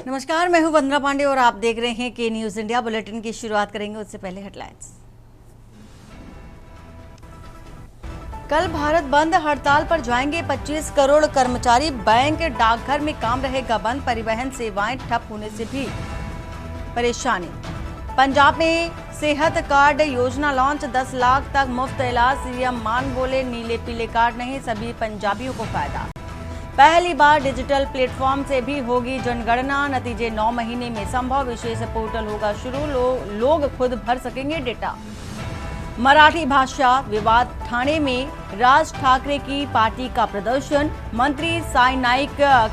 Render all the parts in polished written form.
नमस्कार, मैं हूं वंदना पांडे और आप देख रहे हैं के न्यूज इंडिया। बुलेटिन की शुरुआत करेंगे उससे पहले हेडलाइंस। कल भारत बंद हड़ताल पर जाएंगे 25 करोड़ कर्मचारी। बैंक डाकघर में काम रहेगा बंद। परिवहन सेवाएं ठप होने से भी परेशानी। पंजाब में सेहत कार्ड योजना लॉन्च, 10 लाख तक मुफ्त इलाज। सीएम मान बोले नीले पीले कार्ड नहीं, सभी पंजाबियों को फायदा। पहली बार डिजिटल प्लेटफॉर्म से भी होगी जनगणना। नतीजे 9 महीने में संभव। विशेष पोर्टल होगा शुरू। लोग खुद भर सकेंगे डेटा। मराठी भाषा विवाद ठाणे में राज ठाकरे की पार्टी का प्रदर्शन। मंत्री साई नाइक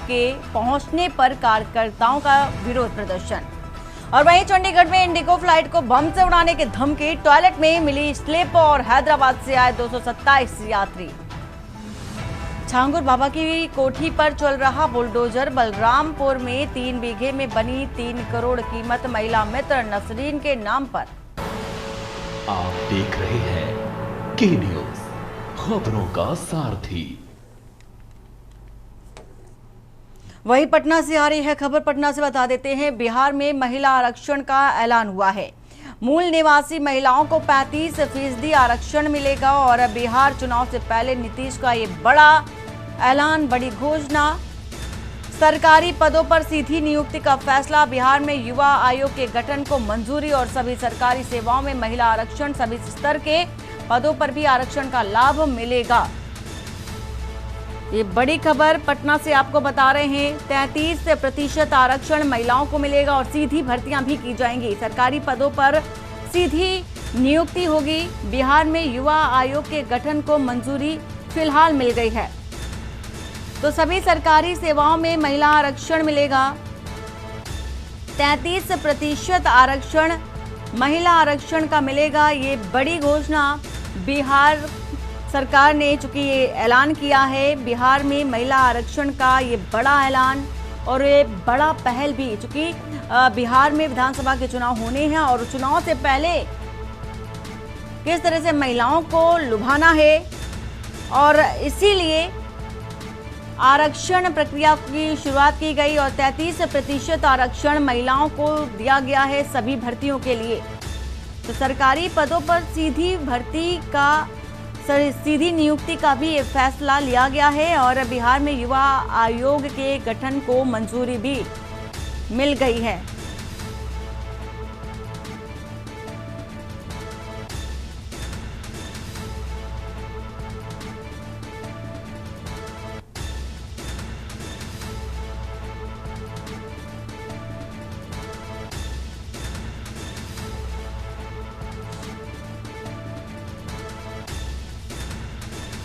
के पहुंचने पर कार्यकर्ताओं का विरोध प्रदर्शन। और वहीं चंडीगढ़ में इंडिगो फ्लाइट को बम से उड़ाने की धमकी। टॉयलेट में मिली स्लिप और हैदराबाद से आए 227 यात्री। छांगुर बाबा की कोठी पर चल रहा बुलडोजर। बलरामपुर में 3 बीघे में बनी 3 करोड़ कीमत महिला मित्र नसरीन के नाम पर। आप देख रहे हैं के न्यूज, खबरों का सारथी। वहीं पटना से आ रही है खबर। पटना से बता देते हैं, बिहार में महिला आरक्षण का ऐलान हुआ है। मूल निवासी महिलाओं को 35% आरक्षण मिलेगा। और बिहार चुनाव से पहले नीतीश का ये बड़ा ऐलान, बड़ी घोषणा। सरकारी पदों पर सीधी नियुक्ति का फैसला। बिहार में युवा आयोग के गठन को मंजूरी। और सभी सरकारी सेवाओं में महिला आरक्षण। सभी स्तर के पदों पर भी आरक्षण का लाभ मिलेगा। ये बड़ी खबर पटना से आपको बता रहे हैं। 33% आरक्षण महिलाओं को मिलेगा और सीधी भर्तियां भी की जाएंगी। सरकारी पदों पर सीधी नियुक्ति होगी। बिहार में युवा आयोग के गठन को मंजूरी फिलहाल मिल गई है, तो सभी सरकारी सेवाओं में महिला आरक्षण मिलेगा। 33% आरक्षण महिला आरक्षण का मिलेगा। ये बड़ी घोषणा बिहार सरकार ने चूंकि ये ऐलान किया है। बिहार में महिला आरक्षण का ये बड़ा ऐलान और ये बड़ा पहल भी, चूंकि बिहार में विधानसभा के चुनाव होने हैं और चुनाव से पहले किस तरह से महिलाओं को लुभाना है और इसीलिए आरक्षण प्रक्रिया की शुरुआत की गई। और 33% आरक्षण महिलाओं को दिया गया है सभी भर्तियों के लिए। तो सरकारी पदों पर सीधी नियुक्ति का भी फैसला लिया गया है। और बिहार में युवा आयोग के गठन को मंजूरी भी मिल गई है।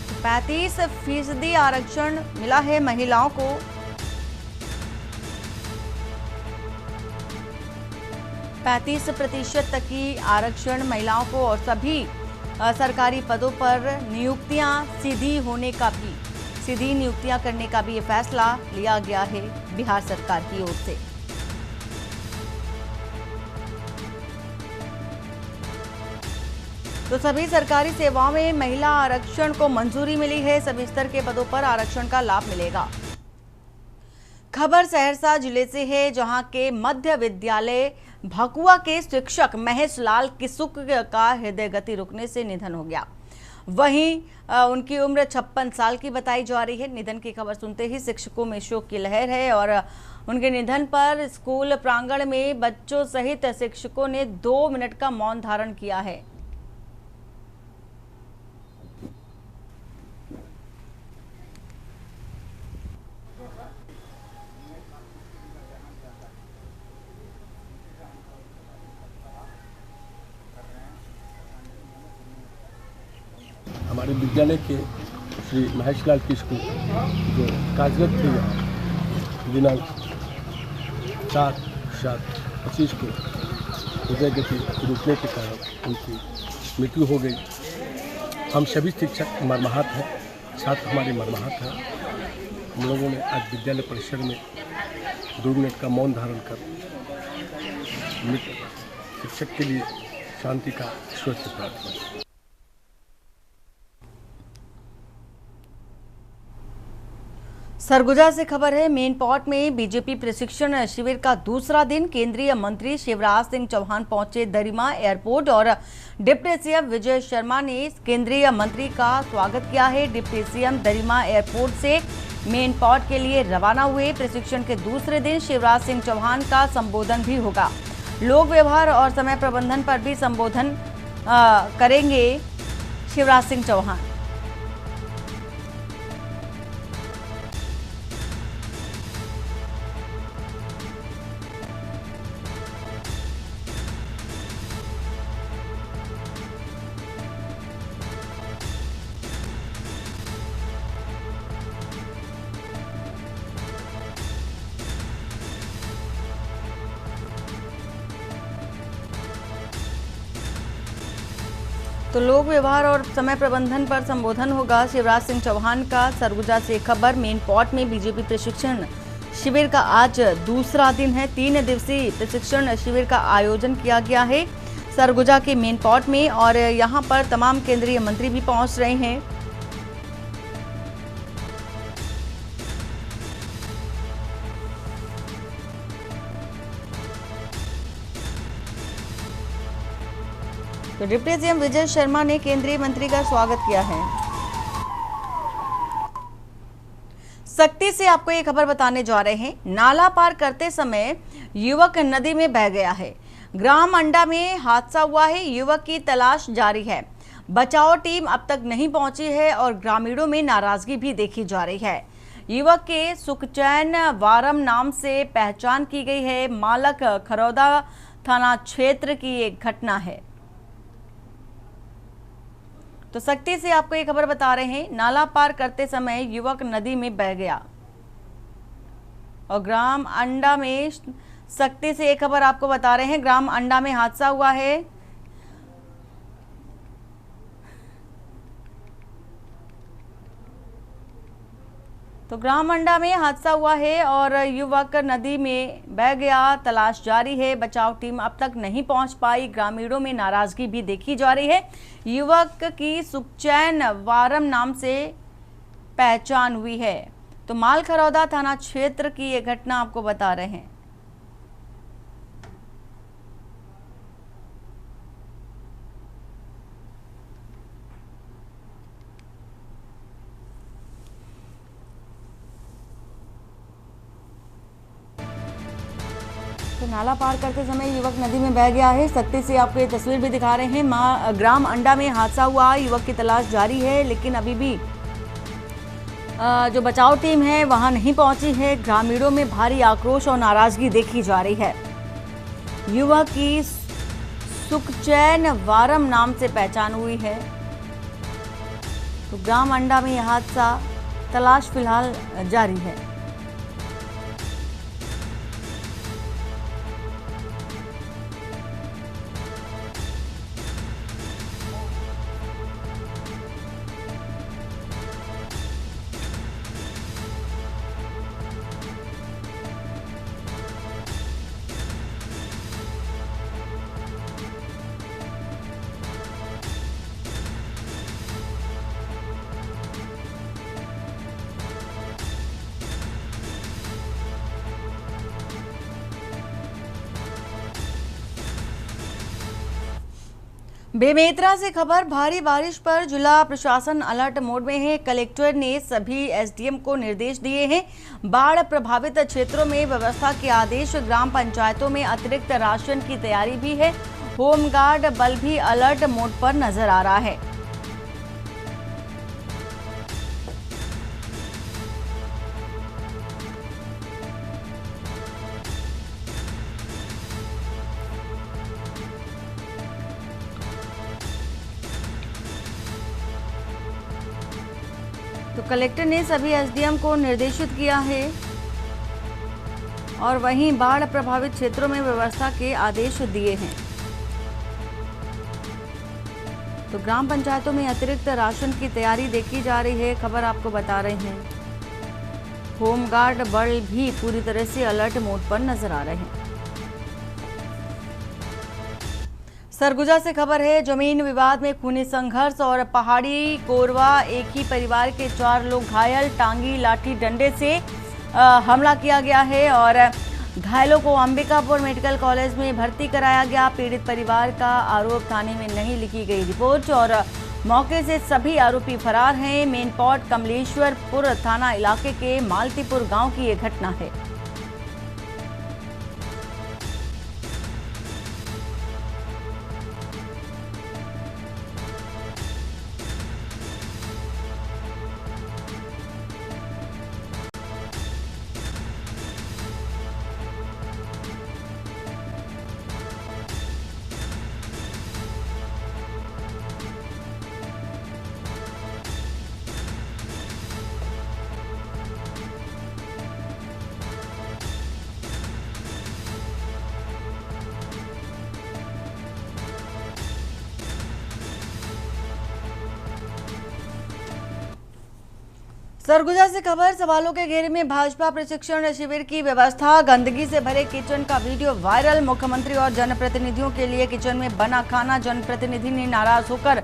तो 35% आरक्षण मिला है महिलाओं को। पैंतीस प्रतिशत तक की आरक्षण महिलाओं को और सभी सरकारी पदों पर सीधी नियुक्तियां करने का भी ये फैसला लिया गया है बिहार सरकार की ओर से। तो सभी सरकारी सेवाओं में महिला आरक्षण को मंजूरी मिली है। सभी स्तर के पदों पर आरक्षण का लाभ मिलेगा। खबर सहरसा जिले से है, जहां के मध्य विद्यालय भकुआ के शिक्षक महेश लाल किसुक का हृदय गति रुकने से निधन हो गया। वहीं उनकी उम्र 56 साल की बताई जा रही है। निधन की खबर सुनते ही शिक्षकों में शोक की लहर है और उनके निधन पर स्कूल प्रांगण में बच्चों सहित शिक्षकों ने 2 मिनट का मौन धारण किया है। हमारे विद्यालय के श्री महेश लाल किसकु जो कार्यरत थे दिनांक 4/7/25 को हृदय गति रुकने के कारण उनकी मृत्यु हो गई। हम सभी शिक्षक मर्माहत हैं, छात्र हमारे मर्माहत हैं। हम लोगों ने आज विद्यालय परिसर में 2 मिनट का मौन धारण कर मृत शिक्षक के लिए शांति का ईश्वर से प्रार्थना। सरगुजा से खबर है। मेनपॉट में बीजेपी प्रशिक्षण शिविर का दूसरा दिन केंद्रीय मंत्री शिवराज सिंह चौहान पहुंचे दरिमा एयरपोर्ट और डिप्टी सीएम विजय शर्मा ने केंद्रीय मंत्री का स्वागत किया है। डिप्टी सीएम दरिमा एयरपोर्ट से मेनपॉट के लिए रवाना हुए। प्रशिक्षण के दूसरे दिन शिवराज सिंह चौहान का संबोधन भी होगा। लोक व्यवहार और समय प्रबंधन पर भी संबोधन करेंगे शिवराज सिंह चौहान। तो लोक व्यवहार और समय प्रबंधन पर संबोधन होगा शिवराज सिंह चौहान का। सरगुजा से खबर। मेनपॉट में बीजेपी प्रशिक्षण शिविर का आज दूसरा दिन है। 3 दिवसीय प्रशिक्षण शिविर का आयोजन किया गया है सरगुजा के मेनपॉट में और यहां पर तमाम केंद्रीय मंत्री भी पहुंच रहे हैं। तो डिप्टी सीएम विजय शर्मा ने केंद्रीय मंत्री का स्वागत किया है। सख्ती से आपको ये खबर बताने जा रहे हैं। नाला पार करते समय युवक नदी में बह गया है। ग्राम अंडा में हादसा हुआ है। युवक की तलाश जारी है। बचाव टीम अब तक नहीं पहुंची है और ग्रामीणों में नाराजगी भी देखी जा रही है। युवक के सुखचैन वारम नाम से पहचान की गई है। मालक खरौदा थाना क्षेत्र की एक घटना है। तो सख्ती से आपको ये खबर बता रहे हैं। नाला पार करते समय युवक नदी में बह गया और ग्राम अंडा में सख्ती से ये खबर आपको बता रहे हैं। ग्राम अंडा में हादसा हुआ है। तो ग्राम अंडा में हादसा हुआ है और युवक नदी में बह गया। तलाश जारी है। बचाव टीम अब तक नहीं पहुंच पाई। ग्रामीणों में नाराजगी भी देखी जा रही है। युवक की सुखचैन वारम नाम से पहचान हुई है। तो मालखरौदा थाना क्षेत्र की ये घटना आपको बता रहे हैं। तो नाला पार करते समय युवक नदी में बह गया है। सख्ती से आपको ये तस्वीर भी दिखा रहे हैं। ग्राम अंडा में हादसा हुआ। युवक की तलाश जारी है लेकिन अभी भी जो बचाव टीम है वहां नहीं पहुंची है। ग्रामीणों में भारी आक्रोश और नाराजगी देखी जा रही है। युवक की सुखचैन वारम नाम से पहचान हुई है। तो ग्राम अंडा में यह हादसा। तलाश फिलहाल जारी है। बेमेतरा से खबर। भारी बारिश पर जिला प्रशासन अलर्ट मोड में है। कलेक्टर ने सभी एसडीएम को निर्देश दिए हैं। बाढ़ प्रभावित क्षेत्रों में व्यवस्था के आदेश। ग्राम पंचायतों में अतिरिक्त राशन की तैयारी भी है। होमगार्ड बल भी अलर्ट मोड पर नजर आ रहा है। तो कलेक्टर ने सभी एसडीएम को निर्देशित किया है और वहीं बाढ़ प्रभावित क्षेत्रों में व्यवस्था के आदेश दिए हैं। तो ग्राम पंचायतों में अतिरिक्त राशन की तैयारी देखी जा रही है। खबर आपको बता रहे हैं। होमगार्ड बल भी पूरी तरह से अलर्ट मोड पर नजर आ रहे हैं। सरगुजा से खबर है। जमीन विवाद में खूनी संघर्ष और पहाड़ी कोरवा एक ही परिवार के 4 लोग घायल। टांगी लाठी डंडे से हमला किया गया है और घायलों को अंबिकापुर मेडिकल कॉलेज में भर्ती कराया गया। पीड़ित परिवार का आरोप थाने में नहीं लिखी गई रिपोर्ट और मौके से सभी आरोपी फरार हैं। मेनपॉट कमलेश्वरपुर थाना इलाके के मालतीपुर गांव की ये घटना है। सरगुजा से खबर। सवालों के घेरे में भाजपा प्रशिक्षण शिविर की व्यवस्था। गंदगी से भरे किचन का वीडियो वायरल। मुख्यमंत्री और जनप्रतिनिधियों के लिए किचन में बना खाना। जनप्रतिनिधि ने नाराज होकर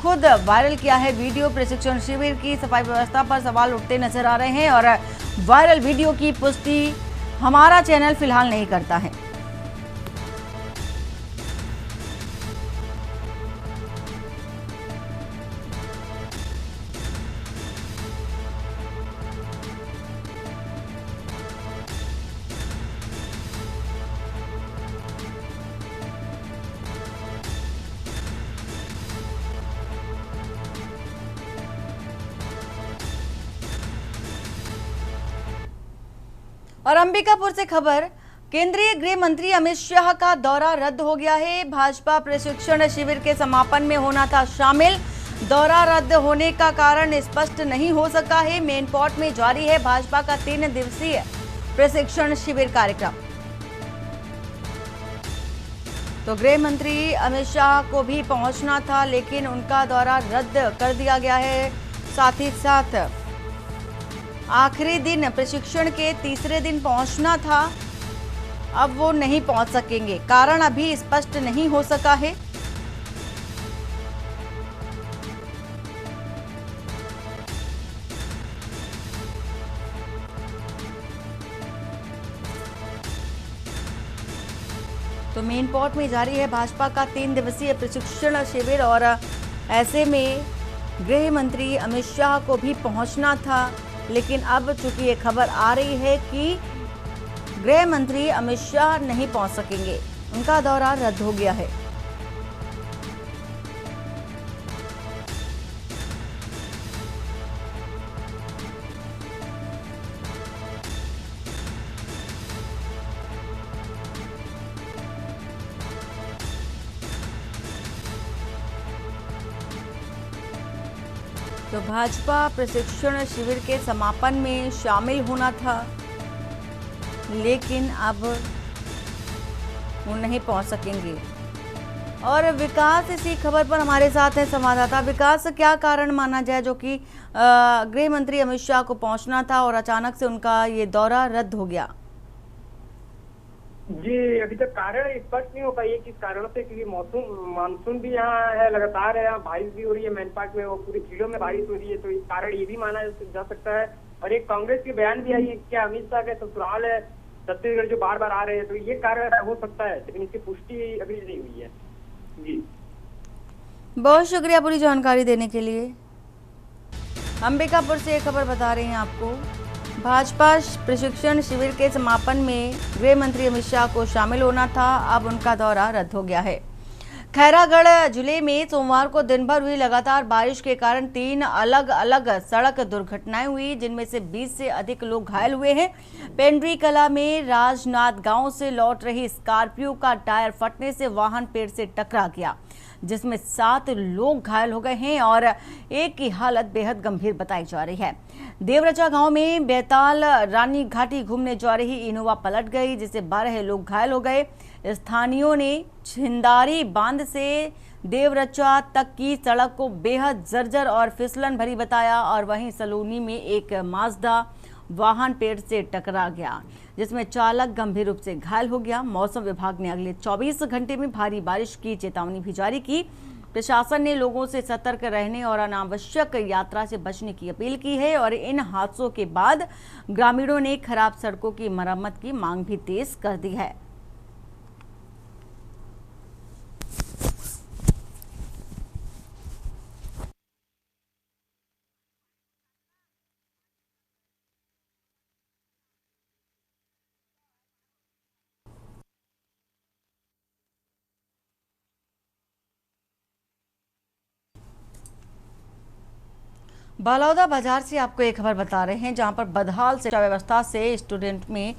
खुद वायरल किया है वीडियो। प्रशिक्षण शिविर की सफाई व्यवस्था पर सवाल उठते नजर आ रहे हैं और वायरल वीडियो की पुष्टि हमारा चैनल फिलहाल नहीं करता है। और अंबिकापुर से खबर। केंद्रीय गृह मंत्री अमित शाह का दौरा रद्द हो गया है। भाजपा प्रशिक्षण शिविर के समापन में होना था शामिल। दौरा रद्द होने का कारण स्पष्ट नहीं हो सका है। मेनपॉट में जारी है भाजपा का 3 दिवसीय प्रशिक्षण शिविर कार्यक्रम। तो गृह मंत्री अमित शाह को भी पहुंचना था, लेकिन उनका दौरा रद्द कर दिया गया है। साथ ही साथ आखिरी दिन प्रशिक्षण के तीसरे दिन पहुंचना था, अब वो नहीं पहुंच सकेंगे। कारण अभी स्पष्ट नहीं हो सका है। तो मेनपॉट में जारी है भाजपा का 3 दिवसीय प्रशिक्षण शिविर और ऐसे में गृह मंत्री अमित शाह को भी पहुंचना था, लेकिन अब चूंकि ये खबर आ रही है कि गृह मंत्री अमित शाह नहीं पहुंच सकेंगे, उनका दौरा रद्द हो गया है। तो भाजपा प्रशिक्षण शिविर के समापन में शामिल होना था, लेकिन अब वो नहीं पहुंच सकेंगे। और विकास इसी खबर पर हमारे साथ है संवाददाता। विकास, क्या कारण माना जाए जो कि गृह मंत्री अमित शाह को पहुंचना था और अचानक से उनका ये दौरा रद्द हो गया? जी, अभी तक कारण स्पष्ट नहीं हो पाई है किस कारण से, क्योंकि मानसून भी यहाँ है, लगातार है, यहाँ बारिश भी हो रही है। मैनपाट में वो पूरी चीजों में बारिश हो रही है, तो इस कारण ये भी माना जा सकता है। और एक कांग्रेस के बयान भी आई है कि अमित शाह के ससुराल है छत्तीसगढ़ जो बार बार आ रहे हैं, तो ये कारण हो सकता है, लेकिन इसकी पुष्टि अभी नहीं हुई है। जी, बहुत शुक्रिया पूरी जानकारी देने के लिए। अंबिकापुर से एक खबर बता रहे हैं आपको। भाजपा प्रशिक्षण शिविर के समापन में गृह मंत्री अमित शाह को शामिल होना था, अब उनका दौरा रद्द हो गया है। खैरागढ़ जिले में सोमवार को दिन भर हुई लगातार बारिश के कारण 3 अलग अलग सड़क दुर्घटनाएं हुई, जिनमें से 20 से अधिक लोग घायल हुए हैं। पेंड्री कला में राजनाथ गांव से लौट रही स्कॉर्पियो का टायर फटने से वाहन पेड़ से टकरा गया, जिसमें 7 लोग घायल हो गए हैं और एक की हालत बेहद गंभीर बताई जा रही है। देवरचा गांव में बेताल रानी घाटी घूमने जा रही इनोवा पलट गई, जिससे 12 लोग घायल हो गए। स्थानियों ने छिंदारी बांध से देवरचा तक की सड़क को बेहद जर्जर और फिसलन भरी बताया और वहीं सलोनी में एक माजदा वाहन पेड़ से टकरा गया, जिसमें चालक गंभीर रूप से घायल हो गया। मौसम विभाग ने अगले 24 घंटे में भारी बारिश की चेतावनी भी जारी की। प्रशासन ने लोगों से सतर्क रहने और अनावश्यक यात्रा से बचने की अपील की है और इन हादसों के बाद ग्रामीणों ने खराब सड़कों की मरम्मत की मांग भी तेज कर दी है। बलौदा बाजार से आपको एक खबर बता रहे हैं, जहां पर बदहाल शिक्षा व्यवस्था से स्टूडेंट में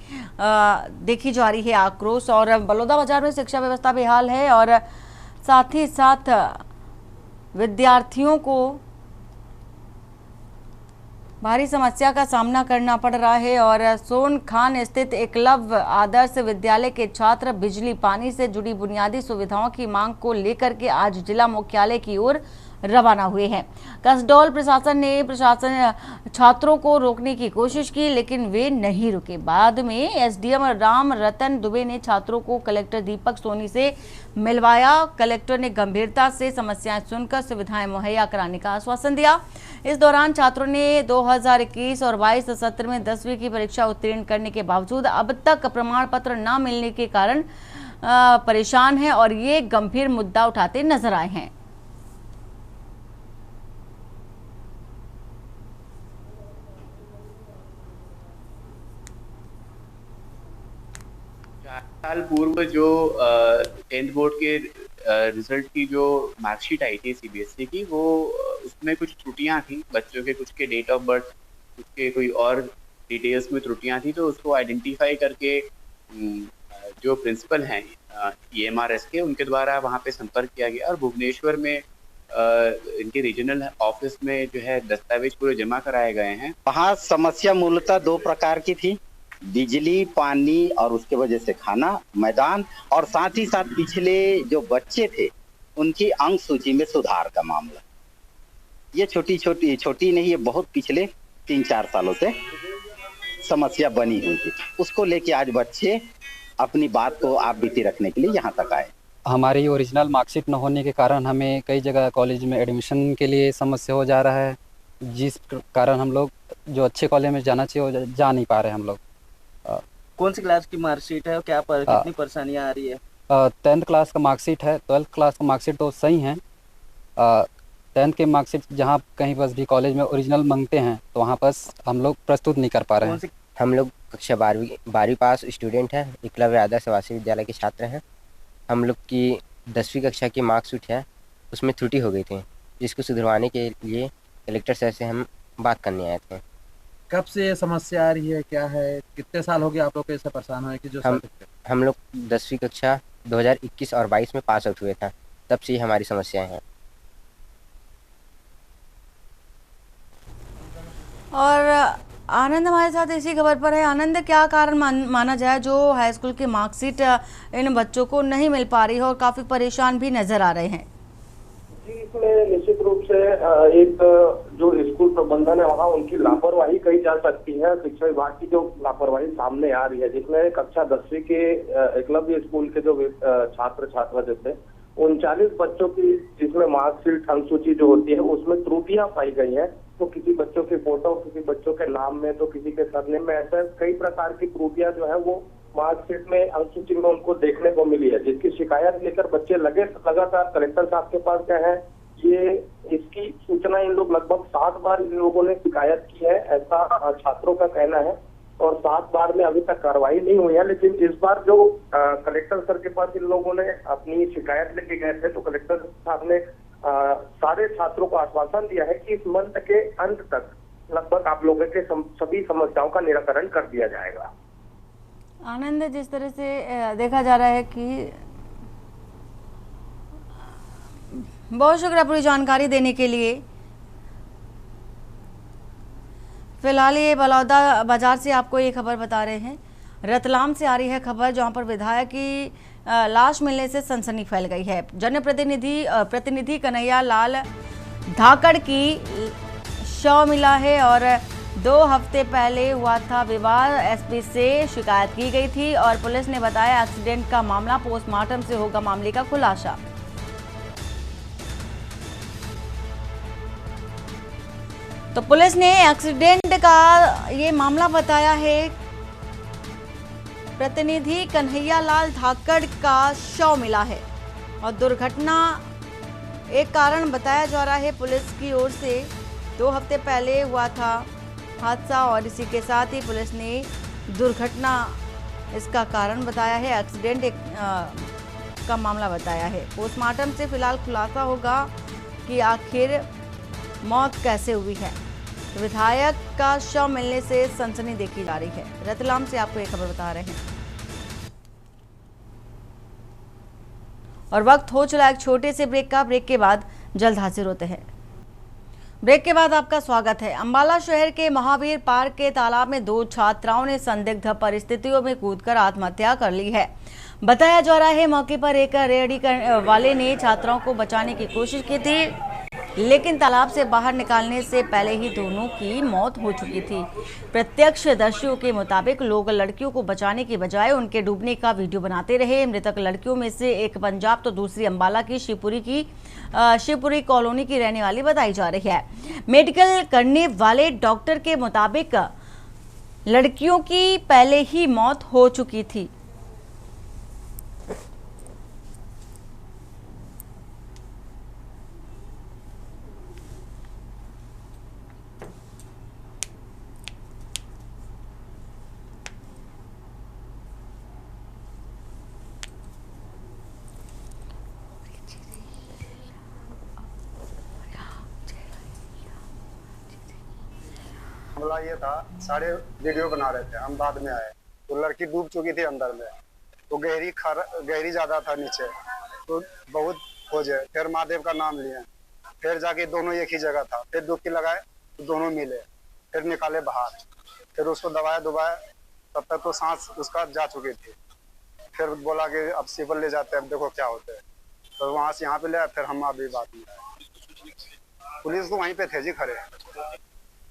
देखी जा रही है आक्रोश। और बलौदा बाजार में शिक्षा व्यवस्था बेहाल है और साथ ही साथ विद्यार्थियों को भारी समस्या का सामना करना पड़ रहा है। और सोन खान स्थित एकलव्य आदर्श विद्यालय के छात्र बिजली पानी से जुड़ी बुनियादी सुविधाओं की मांग को लेकर के आज जिला मुख्यालय की ओर रवाना हुए हैं। कसडोल प्रशासन ने छात्रों को रोकने की कोशिश की, लेकिन वे नहीं रुके। बाद में एसडीएम राम रतन दुबे ने छात्रों को कलेक्टर दीपक सोनी से मिलवाया। कलेक्टर ने गंभीरता से समस्याएं सुनकर सुविधाएं मुहैया कराने का आश्वासन दिया। इस दौरान छात्रों ने 2021 और 22 सत्र में 10वीं की परीक्षा उत्तीर्ण करने के बावजूद अब तक प्रमाण पत्र न मिलने के कारण परेशान हैं और ये गंभीर मुद्दा उठाते नजर आए हैं। साल पूर्व जो 10th बोर्ड के रिजल्ट की जो मार्कशीट आई थी सीबीएसई की, वो उसमें कुछ त्रुटियां थी। बच्चों के कुछ के डेट ऑफ बर्थ, कुछ के कोई और डिटेल्स में त्रुटियां थी, तो उसको आइडेंटिफाई करके जो प्रिंसिपल हैं EMRS के, उनके द्वारा वहाँ पे संपर्क किया गया और भुवनेश्वर में इनके रीजनल ऑफिस में जो है दस्तावेज पूरे जमा कराए गए हैं। वहाँ समस्या मूलतः दो प्रकार की थी, बिजली, पानी और उसके वजह से खाना, मैदान, और साथ ही साथ पिछले जो बच्चे थे उनकी अंक सूची में सुधार का मामला। ये छोटी नहीं, ये बहुत पिछले 3-4 सालों से समस्या बनी हुई थी। उसको लेके आज बच्चे अपनी बात को आप बीती रखने के लिए यहाँ तक आए। हमारी ओरिजिनल मार्कशीट न होने के कारण हमें कई जगह कॉलेज में एडमिशन के लिए समस्या हो जा रहा है, जिस कारण हम लोग जो अच्छे कॉलेज में जाना चाहिए जा नहीं पा रहे हम लोग। कौन सी क्लास की मार्कशीट है और कितनी परेशानियां आ रही है? 10th क्लास का मार्कशीट है। 12th क्लास का मार्कशीट तो सही है। 10th के मार्कशीट जहाँ कहीं बस भी कॉलेज में ओरिजिनल मांगते हैं तो वहाँ पर हम लोग प्रस्तुत नहीं कर पा रहे हैं। हम लोग कक्षा 12वीं पास स्टूडेंट हैं, एकलव्य आदर्श आवासीय विद्यालय के छात्र हैं। हम लोग की 10वीं कक्षा की मार्कशीट है, उसमें त्रुटि हो गई थी, जिसको सुधरवाने के लिए कलेक्टर सर से हम बात करने आए थे। कब से ये समस्या आ रही है, क्या है, कितने साल हो गए आप लोग को इससे परेशान हुए कि जो हम लोग 10वीं कक्षा 2021 और 22 में पास आउट हुए था, तब से हमारी समस्याएं हैं। और आनंद हमारे साथ इसी खबर पर है। आनंद, क्या कारण माना जाए जो हाई स्कूल की मार्कशीट इन बच्चों को नहीं मिल पा रही है और काफी परेशान भी नजर आ रहे हैं? जी, इसमें निश्चित रूप से एक जो स्कूल प्रबंधन है वहाँ उनकी लापरवाही कही जा सकती है। शिक्षा विभाग की जो लापरवाही सामने आ रही है, जिसमें कक्षा 10वीं के एकलव्य स्कूल के जो छात्र छात्रा जो थे 39 बच्चों की, जिसमें मार्कशीट अंकसूची जो होती है उसमें त्रुटियां पाई गई हैं। तो किसी बच्चों की फोटो, किसी बच्चों के नाम में, तो किसी के सरनेम में, ऐसे कई प्रकार की त्रुटियां जो है वो मार्कशीट में अंकसूची में उनको देखने को मिली है, जिसकी शिकायत लेकर बच्चे लगातार कलेक्टर साहब के पास गए हैं। ये इसकी सूचना इन लोग लगभग 7 बार इन लोगों ने शिकायत की है, ऐसा छात्रों का कहना है। और 7 बार में अभी तक कार्रवाई नहीं हुई है, लेकिन इस बार जो कलेक्टर सर के पास इन लोगों ने अपनी शिकायत लेके गए थे, तो कलेक्टर साहब ने सारे छात्रों को आश्वासन दिया है कि इस मंथ के अंत तक लगभग आप लोगों के सभी समस्याओं का निराकरण कर दिया जाएगा। आनंद, जिस तरह से देखा जा रहा है कि बहुत शुक्रिया पूरी जानकारी देने के लिए। फिलहाल ये बलौदा बाजार से आपको ये खबर बता रहे हैं। रतलाम से आ रही है खबर, जहां पर विधायक की लाश मिलने से सनसनी फैल गई है। जनप्रतिनिधि कन्हैया लाल धाकड़ की शव मिला है और 2 हफ्ते पहले हुआ था विवाद। एसपी से शिकायत की गई थी और पुलिस ने बताया एक्सीडेंट का मामला, पोस्टमार्टम से होगा मामले का खुलासा। तो पुलिस ने एक्सीडेंट का ये मामला बताया है। प्रतिनिधि कन्हैया लाल धाकड़ का शव मिला है और दुर्घटना एक कारण बताया जा रहा है पुलिस की ओर से। 2 हफ्ते पहले हुआ था हादसा और इसी के साथ ही पुलिस ने दुर्घटना इसका कारण बताया है, एक्सीडेंट का मामला बताया है। पोस्टमार्टम से फिलहाल खुलासा होगा कि आखिर मौत कैसे हुई है। तो विधायक का शव मिलने से सनसनी देखी जा रही है। रतलाम से आपको एक खबर बता रहे हैं और वक्त हो चला एक छोटे से ब्रेक का। ब्रेक के बाद जल्द हाजिर होते हैं। ब्रेक के बाद आपका स्वागत है। अंबाला शहर के महावीर पार्क के तालाब में 2 छात्राओं ने संदिग्ध परिस्थितियों में कूदकर आत्महत्या कर ली है। बताया जा रहा है मौके पर एक रेहड़ी वाले ने छात्राओं को बचाने की कोशिश की थी, लेकिन तालाब से बाहर निकालने से पहले ही दोनों की मौत हो चुकी थी। प्रत्यक्षदर्शियों के मुताबिक लोग लड़कियों को बचाने की बजाय उनके डूबने का वीडियो बनाते रहे। मृतक लड़कियों में से एक पंजाब तो दूसरी अंबाला की शिवपुरी कॉलोनी की रहने वाली बताई जा रही है। मेडिकल करने वाले डॉक्टर के मुताबिक लड़कियों की पहले ही मौत हो चुकी थी। मामला ये था, सारे वीडियो बना रहे थे, हम बाद में आए तो लड़की डूब चुकी थी अंदर में, तो गहरी ज्यादा था नीचे, तो बहुत खोजे, फिर महादेव का नाम लिए, फिर जाके दोनों एक ही जगह था, फिर डुबकी लगाए तो दोनों मिले, फिर निकाले बाहर, फिर उसको दबाया तब तक तो सांस उसका जा चुकी थी। फिर बोला कि अब सिविल ले जाते हैं, अब देखो क्या होता है, तो वहां से यहाँ पे ले, फिर हम अभी बात में आए। पुलिस तो वहीं पे थे जी खड़े।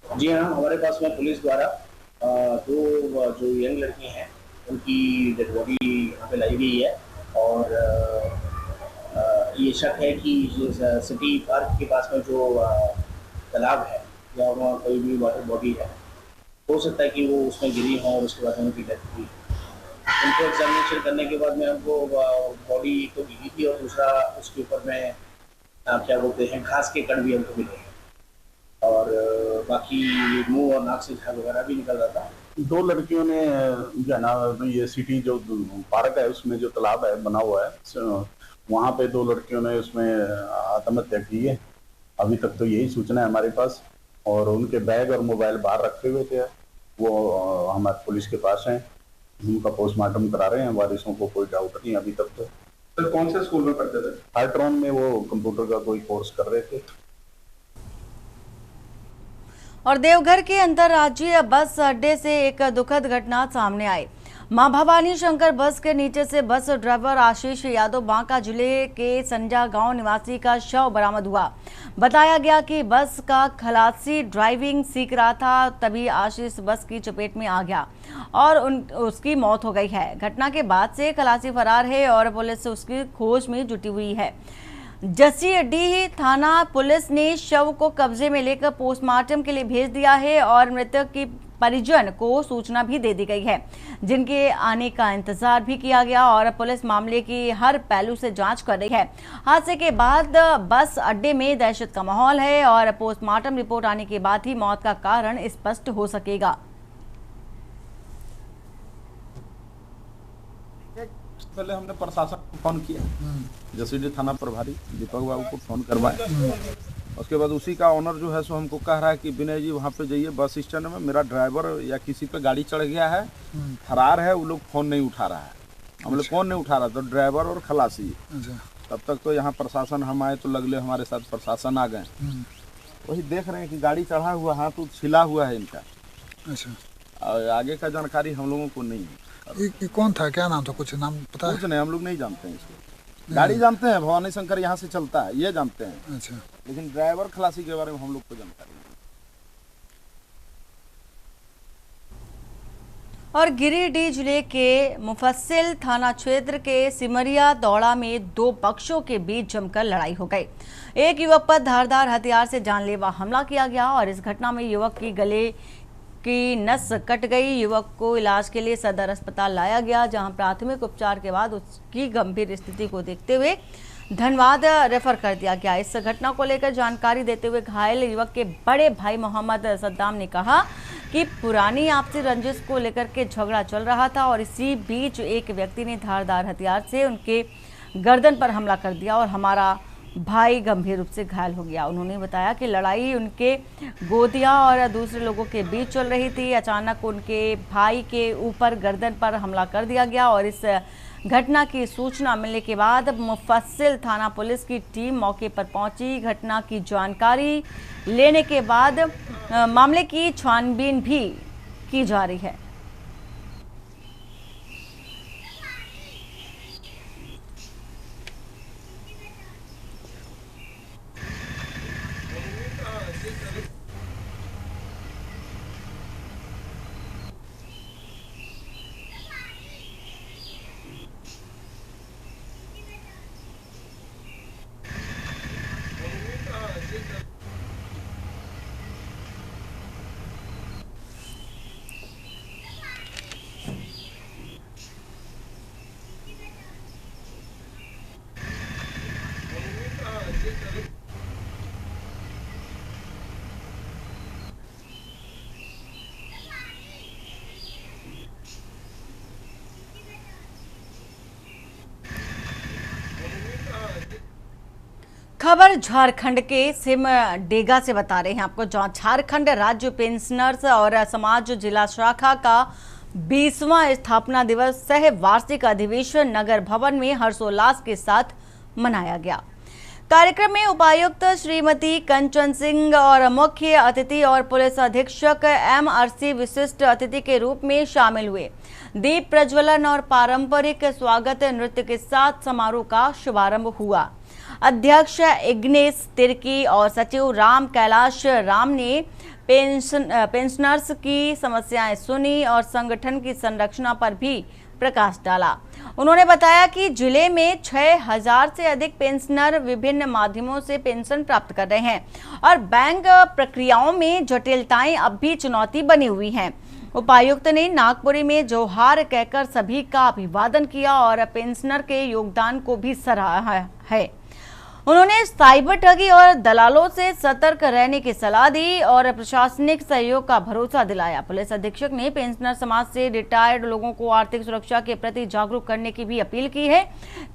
जी हाँ, हमारे पास में पुलिस द्वारा 2 जो यंग लड़की हैं उनकी डेड बॉडी यहाँ पे लाई गई है और ये शक है कि सिटी पार्क के पास में जो तालाब है या वहाँ कोई भी वाटर बॉडी है, हो सकता है कि वो उसमें गिरी हो और उसके बाद उनकी डेथ हुई। उनको एग्जामिनेशन करने के बाद में हमको बॉडी तो गिरी थी और दूसरा उसके ऊपर में क्या बोलते हैं घास के कण भी हमको मिले हैं और बाकी मुंह और नाक से झाग वगैरह भी निकल रहा था। 2 लड़कियों ने जो है ना, ये सिटी जो पार्क है उसमें जो तालाब है बना हुआ है, वहाँ पे 2 लड़कियों ने उसमें आत्महत्या की है। अभी तक तो यही सूचना है हमारे पास, और उनके बैग और मोबाइल बाहर रखे हुए थे, वो हमारे पुलिस के पास हैं, उनका पोस्टमार्टम करा रहे हैं। वारिसों को कोई डाउट नहीं अभी तक। तो सर कौन से स्कूल में पढ़ते थे? हार्ट्रॉन में वो कंप्यूटर का कोई कोर्स कर रहे थे। और देवघर के अंतर्राज्यीय बस अड्डे से एक दुखद घटना सामने आई। मां भवानी शंकर बस के नीचे से बस ड्राइवर आशीष यादव बांका जिले के संजा गांव निवासी का शव बरामद हुआ। बताया गया कि बस का खलासी ड्राइविंग सीख रहा था, तभी आशीष बस की चपेट में आ गया और उसकी मौत हो गई है। घटना के बाद से खलासी फरार है और पुलिस उसकी खोज में जुटी हुई है। जसीडीह थाना पुलिस ने शव को कब्जे में लेकर पोस्टमार्टम के लिए भेज दिया है और मृतक की परिजन को सूचना भी दे दी गई है, जिनके आने का इंतजार भी किया गया और पुलिस मामले की हर पहलू से जांच कर रही है। हादसे के बाद बस अड्डे में दहशत का माहौल है और पोस्टमार्टम रिपोर्ट आने के बाद ही मौत का कारण स्पष्ट हो सकेगा। पहले हमने प्रशासन को फोन किया, जसीडीह थाना प्रभारी दीपक बाबू को फोन करवाया। उसके बाद उसी का ऑनर जो है सो हमको कह रहा है कि विनय जी वहाँ पे जाइए बस स्टैंड में, मेरा ड्राइवर या किसी पे गाड़ी चढ़ गया है, फरार है, वो लोग फ़ोन नहीं उठा रहा है। हम लोग कौन नहीं उठा रहा, तो ड्राइवर और खलासी। तब तक तो यहाँ प्रशासन हम आए तो लगले हमारे साथ प्रशासन आ गए। वही देख रहे हैं कि गाड़ी चढ़ा हुआ हाथ तो छिला हुआ है इनका। और आगे का जानकारी हम लोगों को नहीं है। ये कौन था, क्या नाम था, कुछ नाम पता है? कुछ नहीं, हम लोग नहीं जानते हैं इसको। गाड़ी जानते हैं भवानी शंकर यहाँ से चलता है, ये जानते हैं। अच्छा, लेकिन ड्राइवर खलासी के बारे में हम लोग को जानकारी और गिरिडीह जिले के मुफस्सिल थाना क्षेत्र के सिमरिया दौड़ा में दो पक्षों के बीच जमकर लड़ाई हो गई। एक युवक पर धारदार हथियार से जानलेवा हमला किया गया और इस घटना में युवक की गले की नस कट गई। युवक को इलाज के लिए सदर अस्पताल लाया गया, जहां प्राथमिक उपचार के बाद उसकी गंभीर स्थिति को देखते हुए धनबाद रेफर कर दिया गया। इस घटना को लेकर जानकारी देते हुए घायल युवक के बड़े भाई मोहम्मद सद्दाम ने कहा कि पुरानी आपसी रंजिश को लेकर के झगड़ा चल रहा था और इसी बीच एक व्यक्ति ने धारदार हथियार से उनके गर्दन पर हमला कर दिया और हमारा भाई गंभीर रूप से घायल हो गया। उन्होंने बताया कि लड़ाई उनके गोदिया और दूसरे लोगों के बीच चल रही थी। अचानक उनके भाई के ऊपर गर्दन पर हमला कर दिया गया और इस घटना की सूचना मिलने के बाद मुफस्सिल थाना पुलिस की टीम मौके पर पहुंची। घटना की जानकारी लेने के बाद मामले की छानबीन भी की जा रही है। खबर झारखंड के सिमडेगा से बता रहे हैं आपको, जहां झारखंड राज्य पेंशनर्स और समाज जिला शाखा का 20वां स्थापना दिवस सह वार्षिक अधिवेशन नगर भवन में हर्षोल्लास के साथ मनाया गया। कार्यक्रम में उपायुक्त श्रीमती कंचन सिंह और मुख्य अतिथि और पुलिस अधीक्षक MRC विशिष्ट अतिथि के रूप में शामिल हुए। दीप प्रज्वलन और पारंपरिक स्वागत नृत्य के साथ समारोह का शुभारंभ हुआ। अध्यक्ष इग्नेश तिर्की और सचिव राम कैलाश राम ने पेंशनर्स की समस्याएं सुनी और संगठन की संरचना पर भी प्रकाश डाला। उन्होंने बताया कि जिले में 6000 से अधिक पेंशनर विभिन्न माध्यमों से पेंशन प्राप्त कर रहे हैं और बैंक प्रक्रियाओं में जटिलताएं अब भी चुनौती बनी हुई हैं। उपायुक्त ने नागपुरी में जोहार कहकर सभी का अभिवादन किया और पेंशनर के योगदान को भी सराहा है। उन्होंने साइबर ठगी और दलालों से सतर्क रहने की सलाह दी और प्रशासनिक सहयोग का भरोसा दिलाया। पुलिस अधीक्षक ने पेंशनर समाज से रिटायर्ड लोगों को आर्थिक सुरक्षा के प्रति जागरूक करने की भी अपील की है।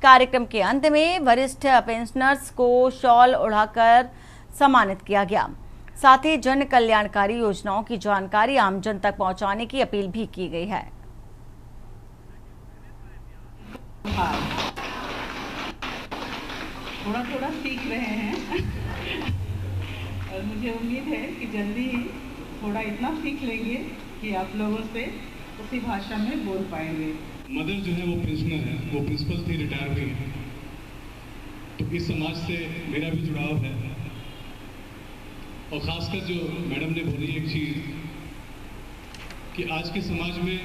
कार्यक्रम के अंत में वरिष्ठ पेंशनर्स को शॉल उड़ाकर सम्मानित किया गया। साथ ही जन कल्याणकारी योजनाओं की जानकारी आमजन तक पहुंचाने की अपील भी की गई है। थोड़ा थोड़ा सीख रहे हैं और मुझे उम्मीद है कि जल्दी ही थोड़ा इतना सीख लेंगे कि आप लोगों से उसी भाषा में बोल पाएंगे। मदर जो है वो पेंशनर है, वो प्रिंसिपल थी, रिटायर हुई है, तो इस समाज से मेरा भी जुड़ाव है। और ख़ासकर जो मैडम ने बोली एक चीज़ कि आज के समाज में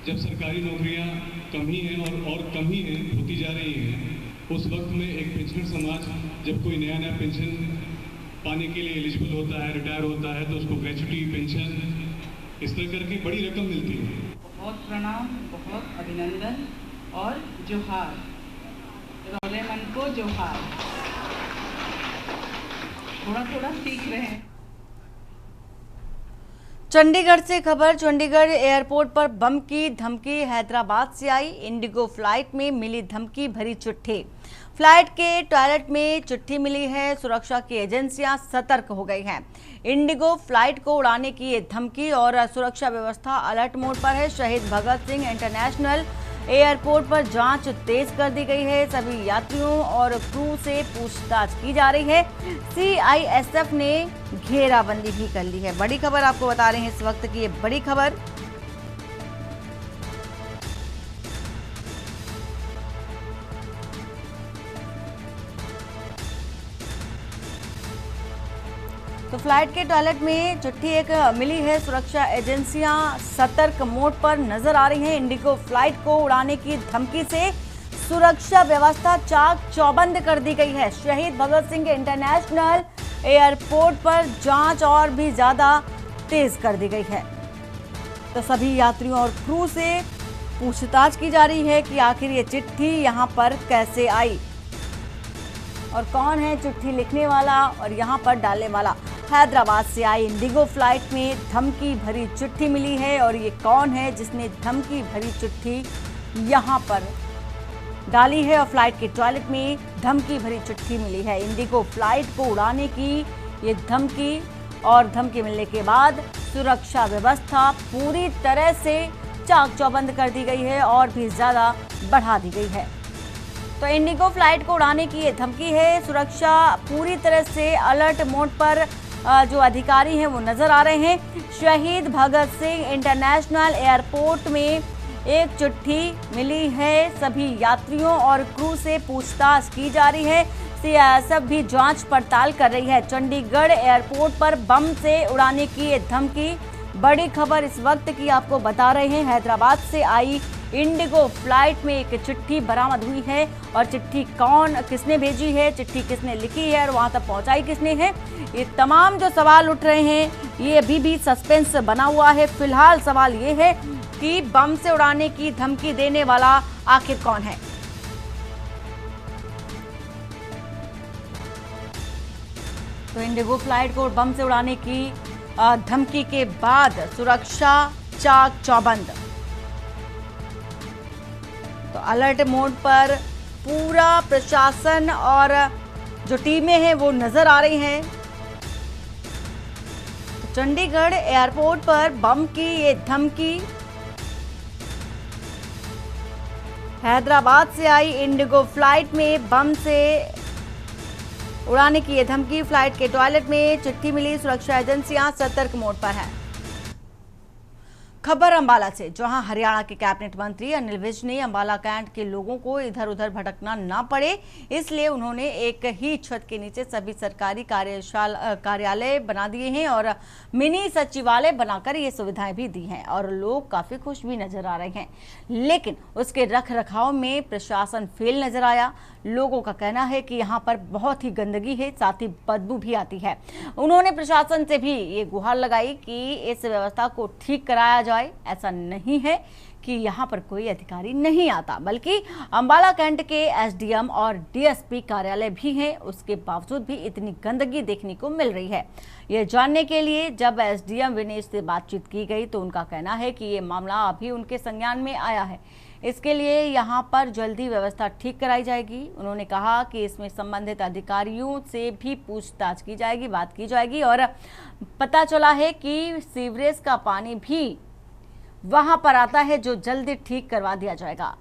जब सरकारी नौकरियां कम ही हैं और कम ही हैं होती जा रही हैं, उस वक्त में एक पेंशनर समाज जब कोई नया पेंशन पाने के लिए एलिजिबल होता है, रिटायर होता है, तो उसको ग्रेच्युटी पेंशन इस तरह करके बड़ी रकम मिलती है। बहुत प्रणाम, बहुत अभिनंदन और जोहार, रोले मन को जोहार। थोड़ा थोड़ा सीख रहे हैं। चंडीगढ़ से खबर। चंडीगढ़ एयरपोर्ट पर बम की धमकी हैदराबाद से आई। इंडिगो फ्लाइट में मिली धमकी भरी चिट्ठी। फ्लाइट के टॉयलेट में चिट्ठी मिली है। सुरक्षा की एजेंसियां सतर्क हो गई हैं। इंडिगो फ्लाइट को उड़ाने की ये धमकी और सुरक्षा व्यवस्था अलर्ट मोड पर है। शहीद भगत सिंह इंटरनेशनल एयरपोर्ट पर जांच तेज कर दी गई है। सभी यात्रियों और क्रू से पूछताछ की जा रही है। CISF ने घेराबंदी भी कर ली है। बड़ी खबर आपको बता रहे हैं इस वक्त की, ये बड़ी खबर। तो फ्लाइट के टॉयलेट में चिट्ठी एक मिली है। सुरक्षा एजेंसियां सतर्क मोड पर नजर आ रही हैं। इंडिगो फ्लाइट को उड़ाने की धमकी से सुरक्षा व्यवस्था चाक चौबंद कर दी गई है। शहीद भगत सिंह इंटरनेशनल एयरपोर्ट पर जांच और भी ज्यादा तेज कर दी गई है। तो सभी यात्रियों और क्रू से पूछताछ की जा रही है कि आखिर ये चिट्ठी यहां पर कैसे आई और कौन है चिट्ठी लिखने वाला और यहां पर डालने वाला। हैदराबाद से आई इंडिगो फ्लाइट में धमकी भरी चिट्ठी मिली है और ये कौन है जिसने धमकी भरी चिट्ठी यहां पर डाली है और फ्लाइट के टॉयलेट में धमकी भरी चिट्ठी मिली है। इंडिगो फ्लाइट को उड़ाने की ये धमकी और धमकी मिलने के बाद सुरक्षा व्यवस्था पूरी तरह से चाक चौबंद कर दी गई है और भी ज्यादा बढ़ा दी गई है। तो इंडिगो फ्लाइट को उड़ाने की ये धमकी है। सुरक्षा पूरी तरह से अलर्ट मोड पर जो अधिकारी हैं वो नजर आ रहे हैं। शहीद भगत सिंह इंटरनेशनल एयरपोर्ट में एक चिट्ठी मिली है। सभी यात्रियों और क्रू से पूछताछ की जा रही है। सीआईएसएफ भी जांच पड़ताल कर रही है। चंडीगढ़ एयरपोर्ट पर बम से उड़ाने की ये धमकी, बड़ी खबर इस वक्त की आपको बता रहे हैं। हैदराबाद से आई इंडिगो फ्लाइट में एक चिट्ठी बरामद हुई है और चिट्ठी किसने भेजी है, चिट्ठी किसने लिखी है और वहां तक पहुंचाई किसने है, ये तमाम जो सवाल उठ रहे हैं ये अभी भी सस्पेंस बना हुआ है। फिलहाल सवाल ये है कि बम से उड़ाने की धमकी देने वाला आखिर कौन है। तो इंडिगो फ्लाइट को बम से उड़ाने की धमकी के बाद सुरक्षा चाक चौबंद। तो अलर्ट मोड पर पूरा प्रशासन और जो टीमें हैं वो नजर आ रही हैं। तो चंडीगढ़ एयरपोर्ट पर बम की ये धमकी, हैदराबाद से आई इंडिगो फ्लाइट में बम से उड़ाने की ये धमकी, फ्लाइट के टॉयलेट में चिट्ठी मिली। सुरक्षा एजेंसियां सतर्क मोड पर है। खबर अंबाला से, जहां हरियाणा के कैबिनेट मंत्री अनिल विज ने अंबाला कैंट के लोगों को इधर उधर भटकना ना पड़े, इसलिए उन्होंने एक ही छत के नीचे सभी सरकारी कार्यालय बना दिए हैं और मिनी सचिवालय बनाकर ये सुविधाएं भी दी हैं और लोग काफी खुश भी नजर आ रहे हैं। लेकिन उसके रखरखाव में प्रशासन फेल नजर आया। लोगों का कहना है कि यहाँ पर बहुत ही गंदगी है, साथ ही बदबू भी आती है। उन्होंने प्रशासन से भी ये गुहार लगाई कि इस व्यवस्था को ठीक कराया जाए। ऐसा नहीं है कि यहाँ पर कोई अधिकारी नहीं आता, बल्कि अंबाला कैंट के एसडीएम और डीएसपी कार्यालय भी हैं, उसके बावजूद भी इतनी गंदगी देखने को मिल रही है। ये जानने के लिए जब एसडीएम विनेश से बातचीत की गई तो उनका कहना है कि ये मामला अभी उनके संज्ञान में आया है, इसके लिए यहाँ पर जल्दी व्यवस्था ठीक कराई जाएगी। उन्होंने कहा कि इसमें संबंधित अधिकारियों से भी पूछताछ की जाएगी, बात की जाएगी और पता चला है कि सीवरेज का पानी भी वहां पर आता है जो जल्दी ठीक करवा दिया जाएगा।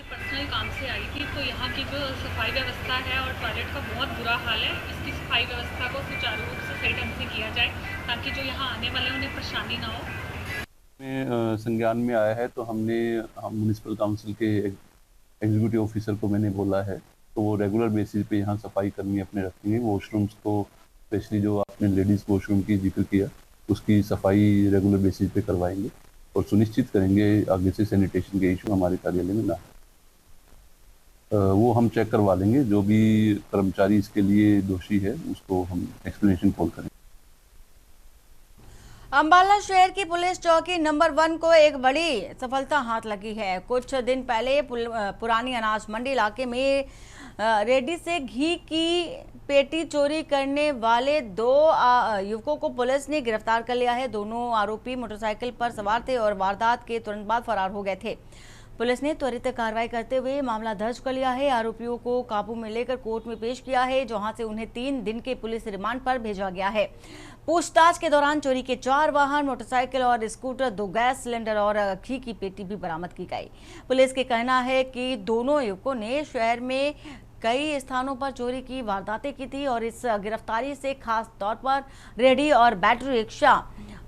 पर्सनल काम से आई थी, तो यहाँ की जो सफाई व्यवस्था है और टॉयलेट का बहुत बुरा हाल है, इसकी सफाई व्यवस्था को सुचारू रूप से सही ढंग से किया जाए ताकि जो यहाँ आने वाले उन्हें परेशानी ना हो। में संज्ञान में आया है तो हमने म्युनिसिपल काउंसिल के एग्जीक्यूटिव ऑफिसर को मैंने बोला है, तो वो रेगुलर बेसिस पे यहाँ सफाई करनी अपने रखेंगे। वॉशरूम्स को, स्पेशली जो आपने लेडीज़ वॉशरूम की जिक्र किया, उसकी सफाई रेगुलर बेसिस पे करवाएंगे और सुनिश्चित करेंगे आगे से सैनिटेशन के इशू हमारे कार्यालय में ना। वो हम चेक करवा लेंगे, जो भी कर्मचारी इसके लिए दोषी है उसको हम एक्सप्लेनेशन कॉल करेंगे। अंबाला शहर की पुलिस चौकी नंबर 1 को एक बड़ी सफलता हाथ लगी है। कुछ दिन पहले पुरानी अनाज मंडी इलाके में रेडी से घी की पेटी चोरी करने वाले 2 युवकों को पुलिस ने गिरफ्तार कर लिया है। दोनों आरोपी मोटरसाइकिल पर सवार थे और वारदात के तुरंत बाद फरार हो गए थे। पुलिस ने त्वरित कार्रवाई करते हुए मामला दर्ज कर लिया है। आरोपियों को काबू में लेकर कोर्ट में पेश किया है, जहां से उन्हें 3 दिन के पुलिस रिमांड पर भेजा गया है। पूछताछ के दौरान चोरी के 4 वाहन, मोटरसाइकिल और स्कूटर, 2 गैस सिलेंडर और घी की पेटी भी बरामद की गई। पुलिस के कहना है कि दोनों युवकों ने शहर में कई स्थानों पर चोरी की वारदातें की थी और इस गिरफ्तारी से खास तौर पर रेहड़ी और बैटरी रिक्शा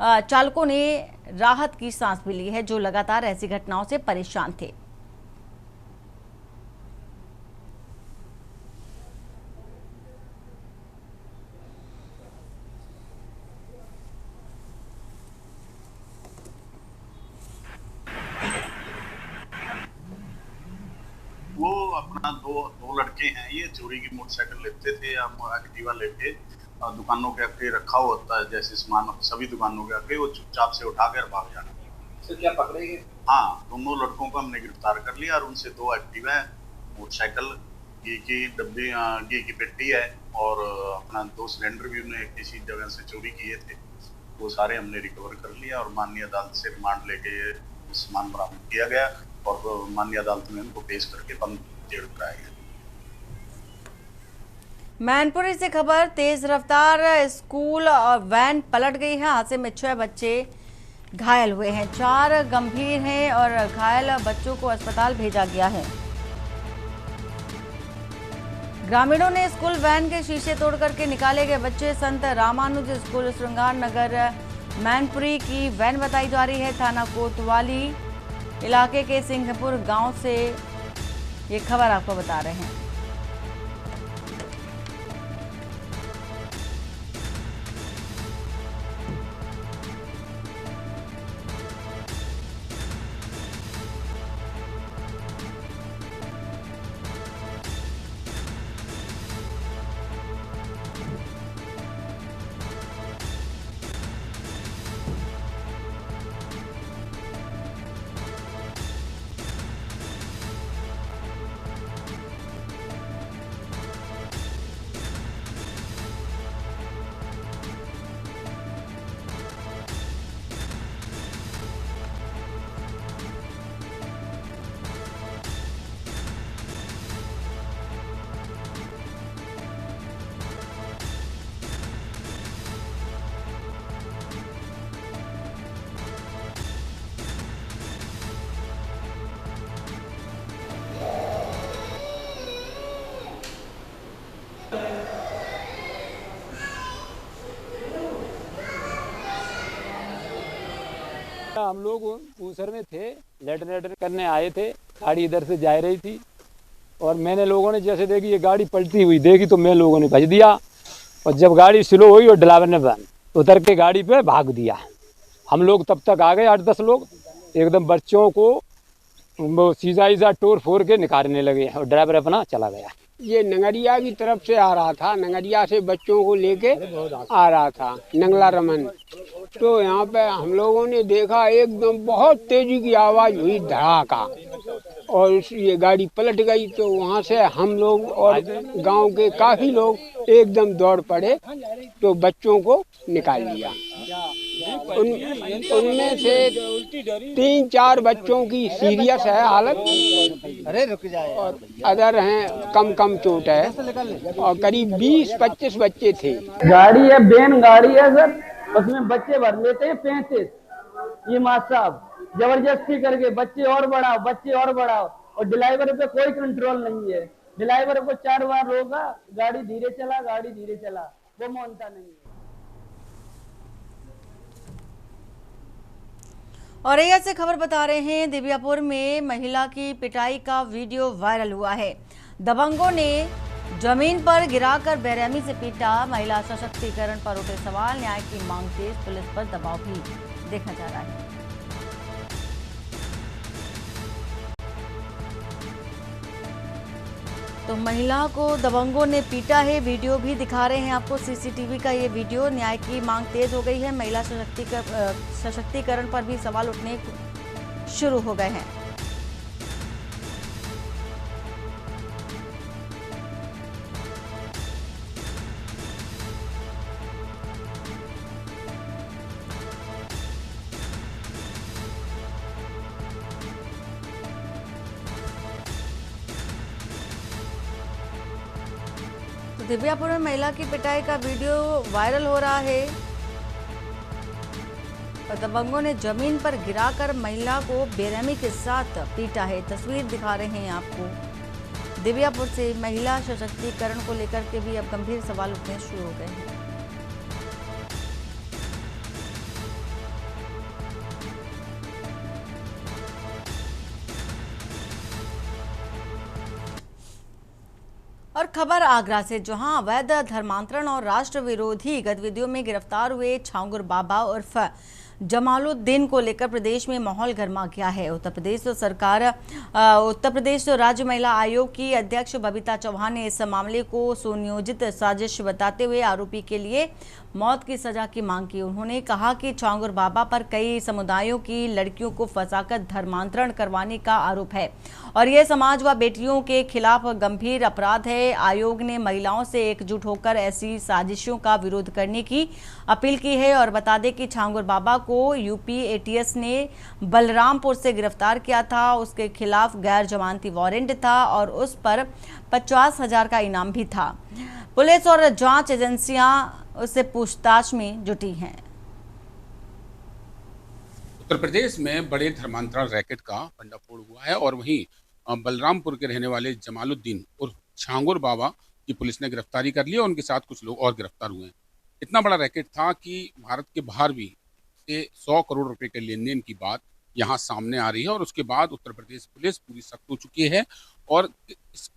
चालकों ने राहत की सांस भी ली है, जो लगातार ऐसी घटनाओं से परेशान थे। वो अपना दो लड़के हैं, ये चोरी की मोटरसाइकिल लेते थे, हम एक्टिवा लेके दुकानों के आगे रखा होता है जैसे सामान सभी दुकानों के आगे, वो चुपचाप से उठाकर भाग जाना। तो क्या पकड़े गए? हाँ, दोनों लड़कों को हमने गिरफ्तार कर लिया और उनसे 2 एक्टिवा है, मोटरसाइकिल, घी की डब्बी, घी की पेटी है और अपना 2 सिलेंडर भी उन्हें किसी जगह से चोरी किए थे, वो सारे हमने रिकवर कर लिया और माननीय अदालत से रिमांड लेके ये सामान बरामद किया गया और माननीय अदालत में उनको पेश करके बंद जेल कराया गया। मैनपुरी से खबर, तेज रफ्तार स्कूल और वैन पलट गई है। हादसे में 6 बच्चे घायल हुए हैं, 4 गंभीर हैं और घायल बच्चों को अस्पताल भेजा गया है। ग्रामीणों ने स्कूल वैन के शीशे तोड़ करके निकाले गए बच्चे। संत रामानुज स्कूल श्रृंगार नगर मैनपुरी की वैन बताई जा रही है। थाना कोतवाली इलाके के सिंहपुर गांव से ये खबर आपको बता रहे हैं। हम लोग ऊसर में थे, लेटर करने आए थे, गाड़ी इधर से जा रही थी और मैंने लोगों ने जैसे देखी ये गाड़ी पलटी हुई देखी तो मैं लोगों ने भज दिया और जब गाड़ी स्लो हुई और ड्राइवर ने उतर के गाड़ी पे भाग दिया। हम लोग तब तक आ गए 8-10 लोग, एकदम बच्चों को सीधा तोड़ फोड़ के निकालने लगे और ड्राइवर अपना चला गया। ये नंगरिया की तरफ से आ रहा था, नंगरिया से बच्चों को लेके आ रहा था नंगला रमन। तो यहाँ पे हम लोगों ने देखा एकदम बहुत तेजी की आवाज़ हुई, धड़ाका, और ये गाड़ी पलट गई। तो वहाँ से हम लोग और गांव के काफ़ी लोग एकदम दौड़ पड़े तो बच्चों को निकाल लिया। उनमें से 3-4 बच्चों की सीरियस है हालत, अरे रुक जाए, और अदर हैं कम चोट है और करीब 20-25 बच्चे थे। गाड़ी है, बैन गाड़ी है सर, उसमें बच्चे भर लेते हैं 35। ये मास्टर साहब जबरदस्ती करके बच्चे और बढ़ाओ और ड्राइवर पे कोई कंट्रोल नहीं है। ड्राइवर को 4 बार रोका, गाड़ी धीरे चला, वो मानता नहीं है। और यह से खबर बता रहे हैं, दिव्यापुर में महिला की पिटाई का वीडियो वायरल हुआ है। दबंगों ने जमीन पर गिराकर बेरहमी से पीटा। महिला सशक्तिकरण पर उठे सवाल, न्याय की मांग तेज, पुलिस पर दबाव भी देखा जा रहा है। तो महिला को दबंगों ने पीटा है, वीडियो भी दिखा रहे हैं आपको, सीसीटीवी का ये वीडियो। न्याय की मांग तेज हो गई है, महिला सशक्तिकरण पर भी सवाल उठने शुरू हो गए हैं। दिव्यापुर में महिला की पिटाई का वीडियो वायरल हो रहा है और दबंगों ने जमीन पर गिराकर महिला को बेरहमी के साथ पीटा है। तस्वीर दिखा रहे हैं आपको, दिव्यापुर से महिला सशक्तिकरण को लेकर के भी अब गंभीर सवाल उठने शुरू हो गए हैं। और खबर आगरा से, जहां अवैध धर्मांतरण और राष्ट्र विरोधी गतिविधियों में गिरफ्तार हुए छांगुर बाबा उर्फ जमालुद्दीन को लेकर प्रदेश में माहौल गर्मा गया है। उत्तर प्रदेश राज्य महिला आयोग की अध्यक्ष बबीता चौहान ने इस मामले को सुनियोजित साजिश बताते हुए आरोपी के लिए मौत की सजा की मांग की। उन्होंने कहा कि छांगुर बाबा पर कई समुदायों की लड़कियों को फंसाकर धर्मांतरण करवाने का आरोप है और यह समाज व बेटियों के खिलाफ गंभीर अपराध है। आयोग ने महिलाओं से एकजुट होकर ऐसी साजिशों का विरोध करने की अपील की है और बता दें कि छांगुर बाबा को यूपी एटीएस ने बलरामपुर से गिरफ्तार किया था। उसके खिलाफ गैर जमानती वारंट था और उस पर 50,000 का इनाम भी था। पुलिस और जांच एजेंसियां उससे पूछताछ में जुटी हैं। उत्तर प्रदेश में बड़े धर्मांतरण रैकेट का भंडाफोड़ हुआ है और वहीं बलरामपुर के रहने वाले जमालुद्दीन और छांगुर बाबा की पुलिस ने गिरफ्तारी कर ली और उनके साथ कुछ लोग और गिरफ्तार हुए हैं। इतना बड़ा रैकेट था कि भारत के बाहर भी से 100 करोड़ रुपए के लेन देन की बात यहाँ सामने आ रही है और उसके बाद उत्तर प्रदेश पुलिस पूरी सख्त हो चुकी है। और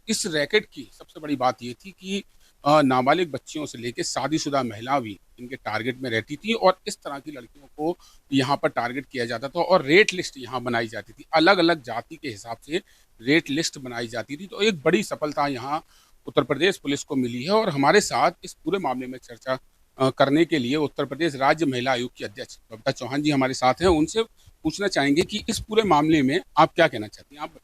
इस रैकेट की सबसे बड़ी बात ये थी कि नाबालिग बच्चियों से लेकर शादीशुदा महिला भी इनके टारगेट में रहती थी और इस तरह की लड़कियों को यहाँ पर टारगेट किया जाता था और रेट लिस्ट यहाँ बनाई जाती थी। अलग अलग जाति के हिसाब से रेट लिस्ट बनाई जाती थी। तो एक बड़ी सफलता यहाँ उत्तर प्रदेश पुलिस को मिली है और हमारे साथ इस पूरे मामले में चर्चा करने के लिए उत्तर प्रदेश राज्य महिला आयोग की अध्यक्ष बबीता चौहान जी हमारे साथ हैं। उनसे पूछना चाहेंगे कि इस पूरे मामले में आप क्या कहना चाहती हैं। आप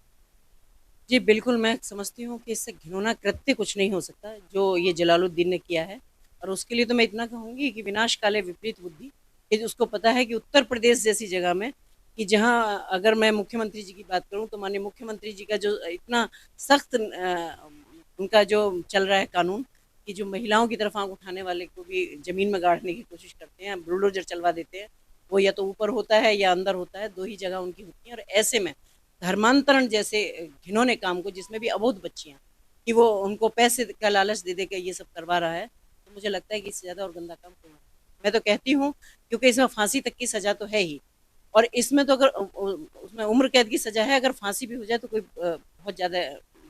जी बिल्कुल, मैं समझती हूँ कि इससे घिनौना कृत्य कुछ नहीं हो सकता जो ये जलालुद्दीन ने किया है और उसके लिए तो मैं इतना कहूँगी कि विनाश काले विपरीत बुद्धि। कि उसको पता है कि उत्तर प्रदेश जैसी जगह में कि जहाँ अगर मैं मुख्यमंत्री जी की बात करूँ तो माननीय मुख्यमंत्री जी का जो इतना सख्त उनका जो चल रहा है कानून कि जो महिलाओं की तरफ आंख उठाने वाले को भी जमीन में गाड़ने की कोशिश करते हैं, बुलडोजर चलवा देते हैं, वो या तो ऊपर होता है या अंदर होता है, दो ही जगह उनकी होती है। और ऐसे में धर्मांतरण जैसे घिनौने काम को, जिसमें भी अबोध बच्चियाँ कि वो उनको पैसे का लालच दे दे के ये सब करवा रहा है, तो मुझे लगता है कि इससे ज़्यादा और गंदा काम क्यों है। मैं तो कहती हूँ क्योंकि इसमें फांसी तक की सज़ा तो है ही और इसमें तो अगर उसमें उम्र कैद की सज़ा है, अगर फांसी भी हो जाए तो कोई बहुत ज़्यादा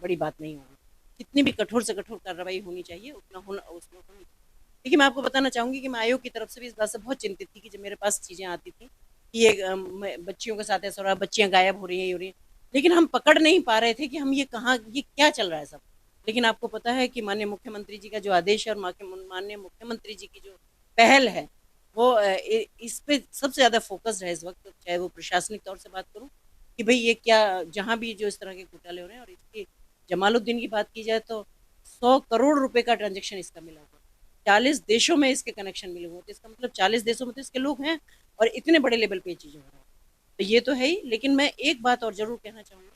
बड़ी बात नहीं होगी। कितनी भी कठोर से कठोर कार्रवाई होनी चाहिए उतना होना उसमें होनी। देखिए, मैं आपको बताना चाहूँगी कि मैं आयोग की तरफ से भी इस बात से बहुत चिंतित थी कि जब मेरे पास चीज़ें आती थी कि ये बच्चियों के साथ ऐसा हो रहा है, बच्चियाँ गायब हो रही हैं, ये हो रही हैं, लेकिन हम पकड़ नहीं पा रहे थे कि हम ये कहाँ, ये क्या चल रहा है सब। लेकिन आपको पता है कि माननीय मुख्यमंत्री जी का जो आदेश है और माननीय मुख्यमंत्री जी की जो पहल है वो इस पे सबसे ज़्यादा फोकस्ड है इस वक्त। चाहे वो प्रशासनिक तौर से बात करूँ कि भाई ये क्या, जहाँ भी जो इस तरह के घोटाले हो रहे हैं, और इसकी जमालुद्दीन की बात की जाए तो 100 करोड़ रुपए का ट्रांजैक्शन इसका मिला हुआ, 40 देशों में इसके कनेक्शन मिले हुए, तो इसका मतलब 40 देशों में तो इसके लोग हैं और इतने बड़े लेवल पे चीज़ें हो रही हैं, तो ये तो है ही। लेकिन मैं एक बात और ज़रूर कहना चाहूँगी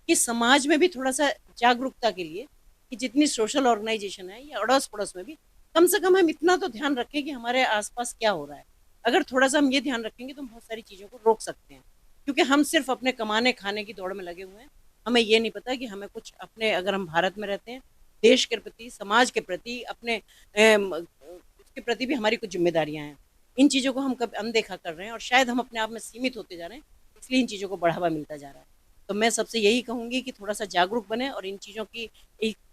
कि समाज में भी थोड़ा सा जागरूकता के लिए कि जितनी सोशल ऑर्गेनाइजेशन है या अड़ोस पड़ोस में भी कम से कम हम इतना तो ध्यान रखें कि हमारे आसपास क्या हो रहा है। अगर थोड़ा सा हम ये ध्यान रखेंगे तो हम बहुत सारी चीज़ों को रोक सकते हैं, क्योंकि हम सिर्फ अपने कमाने खाने की दौड़ में लगे हुए हैं। हमें ये नहीं पता कि हमें कुछ अपने, अगर हम भारत में रहते हैं, देश के प्रति, समाज के प्रति, अपने उसके प्रति भी हमारी कुछ जिम्मेदारियां हैं। इन चीज़ों को हम कभी अनदेखा कर रहे हैं और शायद हम अपने आप में सीमित होते जा रहे हैं, इसलिए इन चीज़ों को बढ़ावा मिलता जा रहा है। तो मैं सबसे यही कहूँगी कि थोड़ा सा जागरूक बने और इन चीज़ों की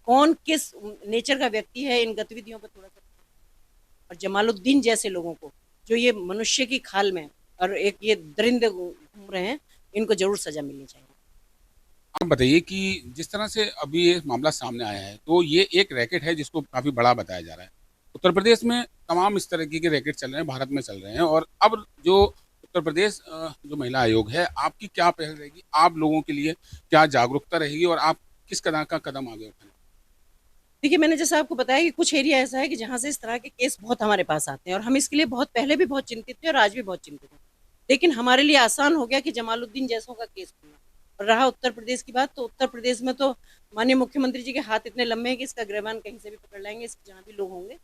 कौन किस नेचर का व्यक्ति है, इन गतिविधियों पर थोड़ा सा, और जमालुद्दीन जैसे लोगों को जो ये मनुष्य की खाल में और एक ये दरिंदे घूम रहे हैं, इनको जरूर सजा मिलनी चाहिए। आप बताइए कि जिस तरह से अभी ये मामला सामने आया है तो ये एक रैकेट है जिसको काफ़ी बड़ा बताया जा रहा है। उत्तर प्रदेश में तमाम इस तरह के रैकेट चल रहे हैं, भारत में चल रहे हैं, और अब जो उत्तर प्रदेश जो महिला आयोग है, आपकी क्या पहल रहेगी, आप लोगों के लिए क्या जागरूकता रहेगी और आप किस तरह का कदम आगे उठाएंगे? देखिए, मैंने जैसा आपको बताया कि कुछ एरिया ऐसा है कि जहाँ से इस तरह के केस बहुत हमारे पास आते हैं और हम इसके लिए बहुत पहले भी बहुत चिंतित थे और आज भी बहुत चिंतित हैं। लेकिन हमारे लिए आसान हो गया कि जमालुद्दीन जैसों का केस खुलना। और रहा उत्तर प्रदेश की बात, तो उत्तर प्रदेश में तो माननीय मुख्यमंत्री जी के हाथ इतने लंबे हैं कि इसका गिरबान कहीं से भी पकड़ लाएंगे, इसके जहाँ भी लोग होंगे।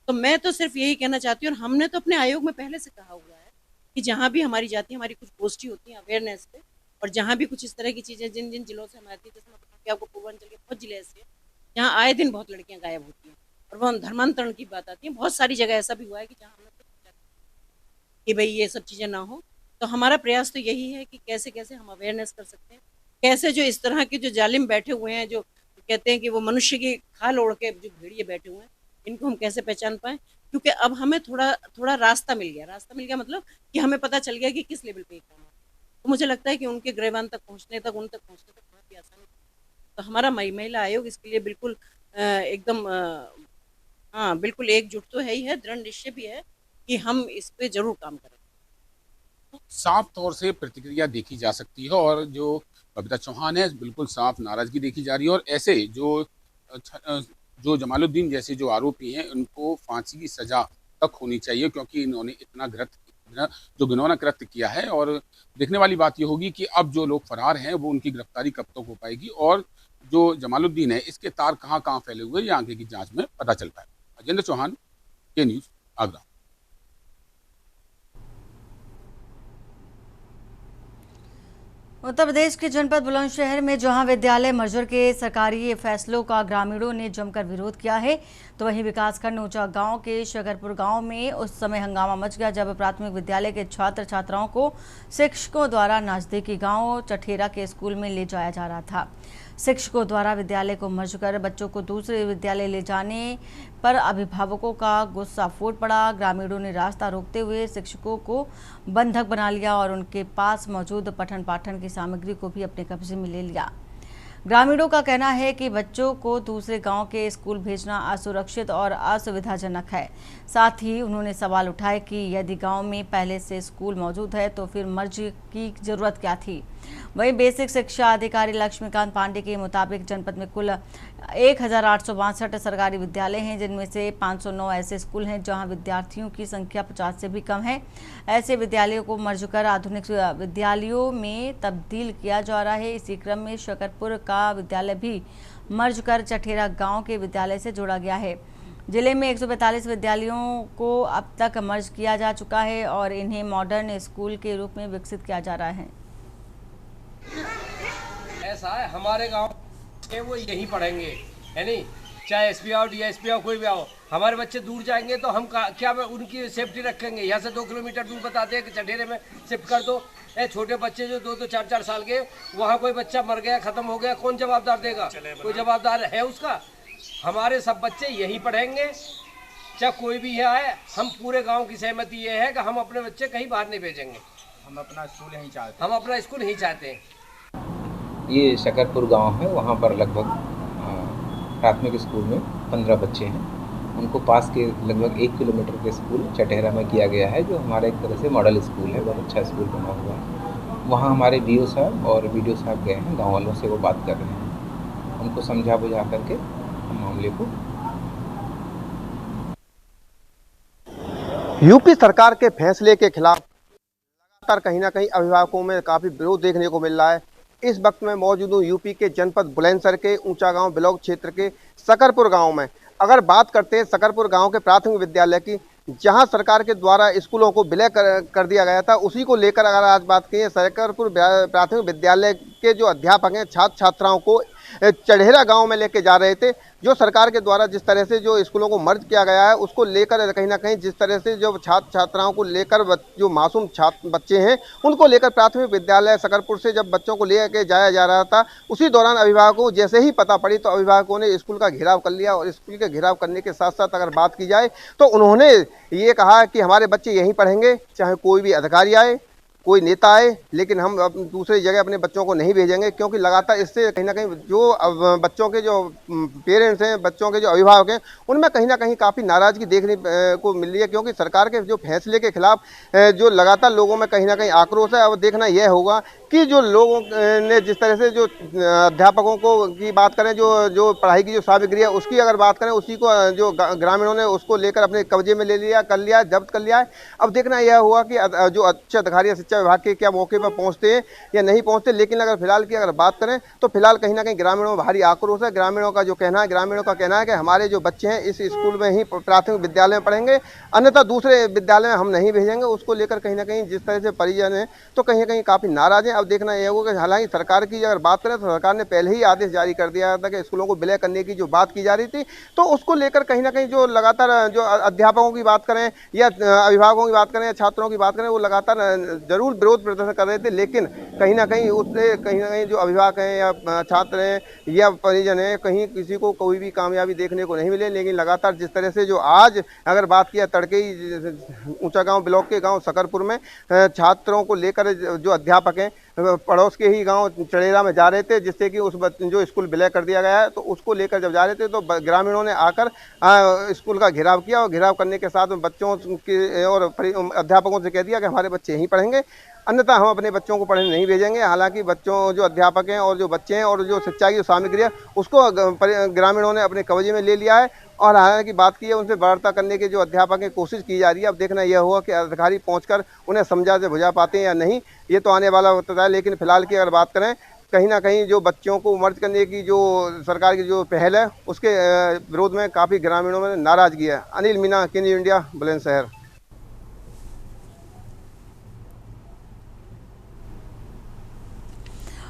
तो मैं तो सिर्फ यही कहना चाहती हूँ, और हमने तो अपने आयोग में पहले से कहा हुआ है कि जहाँ भी हमारी जाती, हमारी कुछ गोष्ठी होती है अवेयरनेस पे, और जहाँ भी कुछ इस तरह की चीज़ें जिन जिन जिलों से हम आती है, जैसे मैं बताऊँ कि आपको पूर्वांचल के बहुत जिले ऐसे हैं जहाँ आए दिन बहुत लड़कियाँ गायब होती हैं, और वो धर्मांतरण की बात आती है। बहुत सारी जगह ऐसा भी हुआ है कि जहाँ हमने कि भाई ये सब चीज़ें ना हो। तो हमारा प्रयास तो यही है कि कैसे कैसे हम अवेयरनेस कर सकते हैं, कैसे जो इस तरह के जो जालिम बैठे हुए हैं, जो कहते हैं कि वो मनुष्य की खाल ओढ़ के जो भेड़िए बैठे हुए हैं, इनको हम कैसे पहचान पाएँ। क्योंकि अब हमें थोड़ा थोड़ा रास्ता मिल गया, मतलब कि हमें पता चल गया कि किस लेवल पे ये काम है। तो मुझे लगता है कि उनके गिरबान तक पहुँचने तक, उन तक पहुँचने तक बहुत ही आसानी। तो हमारा महिला आयोग इसके लिए बिल्कुल एकदम हाँ बिल्कुल एकजुट तो है ही है, दृढ़ निश्चय भी है कि हम इस पे जरूर काम करें। साफ तौर से प्रतिक्रिया देखी जा सकती है और जो बबीता चौहान है बिल्कुल साफ नाराजगी देखी जा रही है, और ऐसे जो जमालुद्दीन जैसे जो आरोपी हैं उनको फांसी की सजा तक होनी चाहिए, क्योंकि इन्होंने इतना जो घिनौना कृत्य किया है। और देखने वाली बात ये होगी कि अब जो लोग फरार हैं वो उनकी गिरफ्तारी कब तक हो पाएगी, और जो जमालुद्दीन है इसके तार कहाँ कहाँ फैले हुए ये आगे की जांच में पता चल पाएगा। अजेंद्र चौहान, के न्यूज़, आगरा। उत्तर प्रदेश के जनपद बुलंदशहर में जहां विद्यालय मर्जर के सरकारी फैसलों का ग्रामीणों ने जमकर विरोध किया है, तो वहीं विकासखंड ऊंचा गांव के शकरपुर गांव में उस समय हंगामा मच गया जब प्राथमिक विद्यालय के छात्र छात्राओं को शिक्षकों द्वारा नजदीकी गांव चठेरा के स्कूल में ले जाया जा रहा था। शिक्षकों द्वारा विद्यालय को मर्ज कर बच्चों को दूसरे विद्यालय ले जाने पर अभिभावकों का गुस्सा फूट पड़ा। ग्रामीणों ने रास्ता रोकते हुए शिक्षकों को बंधक बना लिया और उनके पास मौजूद पठन पाठन की सामग्री को भी अपने कब्जे में ले लिया। ग्रामीणों का कहना है कि बच्चों को दूसरे गांव के स्कूल भेजना असुरक्षित और असुविधाजनक है। साथ ही उन्होंने सवाल उठाए कि यदि गांव में पहले से स्कूल मौजूद है तो फिर मर्ज की जरूरत क्या थी। वहीं बेसिक शिक्षा अधिकारी लक्ष्मीकांत पांडे के मुताबिक जनपद में कुल 1862 सरकारी विद्यालय हैं, जिनमें से 509 ऐसे स्कूल हैं जहां विद्यार्थियों की संख्या 50 से भी कम है। ऐसे विद्यालयों को मर्ज कर आधुनिक विद्यालयों में तब्दील किया जा रहा है। इसी क्रम में शकरपुर का विद्यालय भी मर्ज कर चठेरा गांव के विद्यालय से जोड़ा गया है। जिले में 145 विद्यालयों को अब तक मर्ज किया जा चुका है और इन्हें मॉडर्न स्कूल के रूप में विकसित किया जा रहा है। ऐसा है हमारे गांव के वो यहीं पढ़ेंगे, है नहीं, चाहे एसपी आओ डीएसपी आओ कोई भी आओ। हमारे बच्चे दूर जाएंगे तो हम क्या उनकी सेफ्टी रखेंगे। यहाँ से 2 किलोमीटर दूर बताते हैं कि चठेरे में शिफ्ट कर दो। छोटे बच्चे जो 2-2 4-4 साल के, वहाँ कोई बच्चा मर गया खत्म हो गया, कौन जवाबदार देगा? कोई जवाबदार है उसका? हमारे सब बच्चे यहीं पढ़ेंगे, चाहे कोई भी यहाँ आए। हम पूरे गाँव की सहमति ये है कि हम अपने बच्चे कहीं बाहर नहीं भेजेंगे। हम अपना स्कूल यहीं चाहते हैं। हम अपना स्कूल यहीं चाहते हैं। ये शकरपुर गांव है, वहाँ पर लगभग प्राथमिक स्कूल में 15 बच्चे हैं। उनको पास के लगभग 1 किलोमीटर के स्कूल चठेरा में किया गया है, जो हमारा एक तरह से मॉडल स्कूल है, बहुत अच्छा स्कूल बना हुआ है। वहाँ हमारे डीओ साहब और वीडियो साहब गए हैं, गाँव वालों से वो बात कर रहे हैं। उनको समझा बुझा करके हम मामले को यूपी सरकार के फैसले के खिलाफ लगातार कहीं ना कहीं अभिभावकों में काफ़ी विरोध देखने को मिल रहा है। इस वक्त मैं मौजूद हूँ यूपी के जनपद बुलंदशहर के ऊंचा गांव ब्लॉक क्षेत्र के शकरपुर गांव में। अगर बात करते हैं शकरपुर गांव के प्राथमिक विद्यालय की, जहां सरकार के द्वारा स्कूलों को विलय कर दिया गया था, उसी को लेकर अगर आज बात की है, शकरपुर प्राथमिक विद्यालय के जो अध्यापक हैं छात्र छात्राओं को चढ़ेरा गांव में लेके जा रहे थे। जो सरकार के द्वारा जिस तरह से जो स्कूलों को मर्ज किया गया है, उसको लेकर कहीं ना कहीं जिस तरह से जो छात्र छात्राओं को लेकर जो मासूम छात्र बच्चे हैं उनको लेकर प्राथमिक विद्यालय शकरपुर से जब बच्चों को लेकर जाया जा रहा था, उसी दौरान अभिभावकों को जैसे ही पता पड़ी तो अभिभावकों ने स्कूल का घेराव कर लिया। और स्कूल के घेराव करने के साथ साथ अगर बात की जाए तो उन्होंने ये कहा कि हमारे बच्चे यहीं पढ़ेंगे, चाहे कोई भी अधिकारी आए, कोई नेता आए, लेकिन हम दूसरी जगह अपने बच्चों को नहीं भेजेंगे। क्योंकि लगातार इससे कहीं ना कहीं जो बच्चों के जो पेरेंट्स हैं, बच्चों के जो अभिभावक हैं, उनमें कहीं ना कहीं काफ़ी नाराज़गी देखने को मिल रही है। क्योंकि सरकार के जो फैसले के खिलाफ जो लगातार लोगों में कहीं ना कहीं आक्रोश है। अब देखना यह होगा कि जो लोगों ने जिस तरह से जो अध्यापकों को की बात करें, जो पढ़ाई की जो सामग्री है उसकी अगर बात करें, उसी को जो ग्रामीणों ने उसको लेकर अपने कब्जे में ले लिया, जब्त कर लिया है। अब देखना यह होगा कि जो अच्छे अधिकारी शिक्षा विभाग के क्या मौके पर पहुंचते हैं या नहीं पहुंचते। लेकिन अगर फिलहाल की अगर बात करें तो फिलहाल कहीं ना कहीं ग्रामीणों में भारी आक्रोश है। ग्रामीणों का कहना है कि हमारे जो बच्चे हैं इस स्कूल में ही प्राथमिक विद्यालय में पढ़ेंगे, अन्यथा दूसरे विद्यालय में हम नहीं भेजेंगे। उसको लेकर कहीं ना कहीं जिस तरह से परिजन हैं तो कहीं ना कहीं काफ़ी नाराज हैं। अब अब देखना यह होगा कि हालांकि सरकार की अगर बात करें तो सरकार ने पहले ही आदेश जारी कर दिया था कि स्कूलों को विलय करने की जो बात की जा रही थी, तो उसको लेकर कहीं ना कहीं जो लगातार जो अध्यापकों की बात करें या अभिभावकों की बात करें या छात्रों की बात करें, वो लगातार जरूर विरोध प्रदर्शन कर रहे थे, लेकिन कहीं ना कहीं उससे कहीं ना कहीं जो अभिभावक हैं या छात्र हैं या परिजन हैं, कहीं किसी को कोई भी कामयाबी देखने को नहीं मिले। लेकिन लगातार जिस तरह से जो आज अगर बात किया तड़के ही ऊंचा गांव ब्लॉक के गांव सकरपुर में छात्रों को लेकर जो अध्यापक हैं पड़ोस के ही गांव चड़ेरा में जा रहे थे, जिससे कि उस जो स्कूल विलय कर दिया गया है, तो उसको लेकर जब जा रहे थे तो ग्रामीणों ने आकर स्कूल का घेराव किया और घेराव करने के साथ बच्चों के और अध्यापकों से कह दिया कि हमारे बच्चे यहीं पढ़ेंगे, अन्यथा हम अपने बच्चों को पढ़ने नहीं भेजेंगे। हालांकि बच्चों जो अध्यापक हैं और जो बच्चे हैं और जो शिक्षा की जो सामग्री है उसको ग्रामीणों ने अपने कब्जे में ले लिया है और हालांकि बात की है उनसे वार्ता करने की जो अध्यापक की कोशिश की जा रही है। अब देखना यह होगा कि अधिकारी पहुंचकर उन्हें समझा से बुझा पाते हैं या नहीं, ये तो आने वाला होता है। लेकिन फिलहाल की अगर बात करें, कहीं ना कहीं जो बच्चों को मर्ज करने की जो सरकार की जो पहल है उसके विरोध में काफ़ी ग्रामीणों में नाराजगी है। अनिल मीना, के न्यूज़ इंडिया, बुलंदशहर।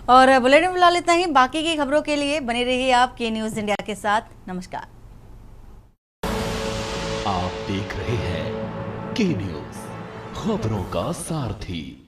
और बुलेटिन फिलहाल इतना ही। बाकी की खबरों के लिए बने रहिए आप के न्यूज़ इंडिया के साथ। नमस्कार। आप देख रहे हैं के न्यूज़, खबरों का सारथी।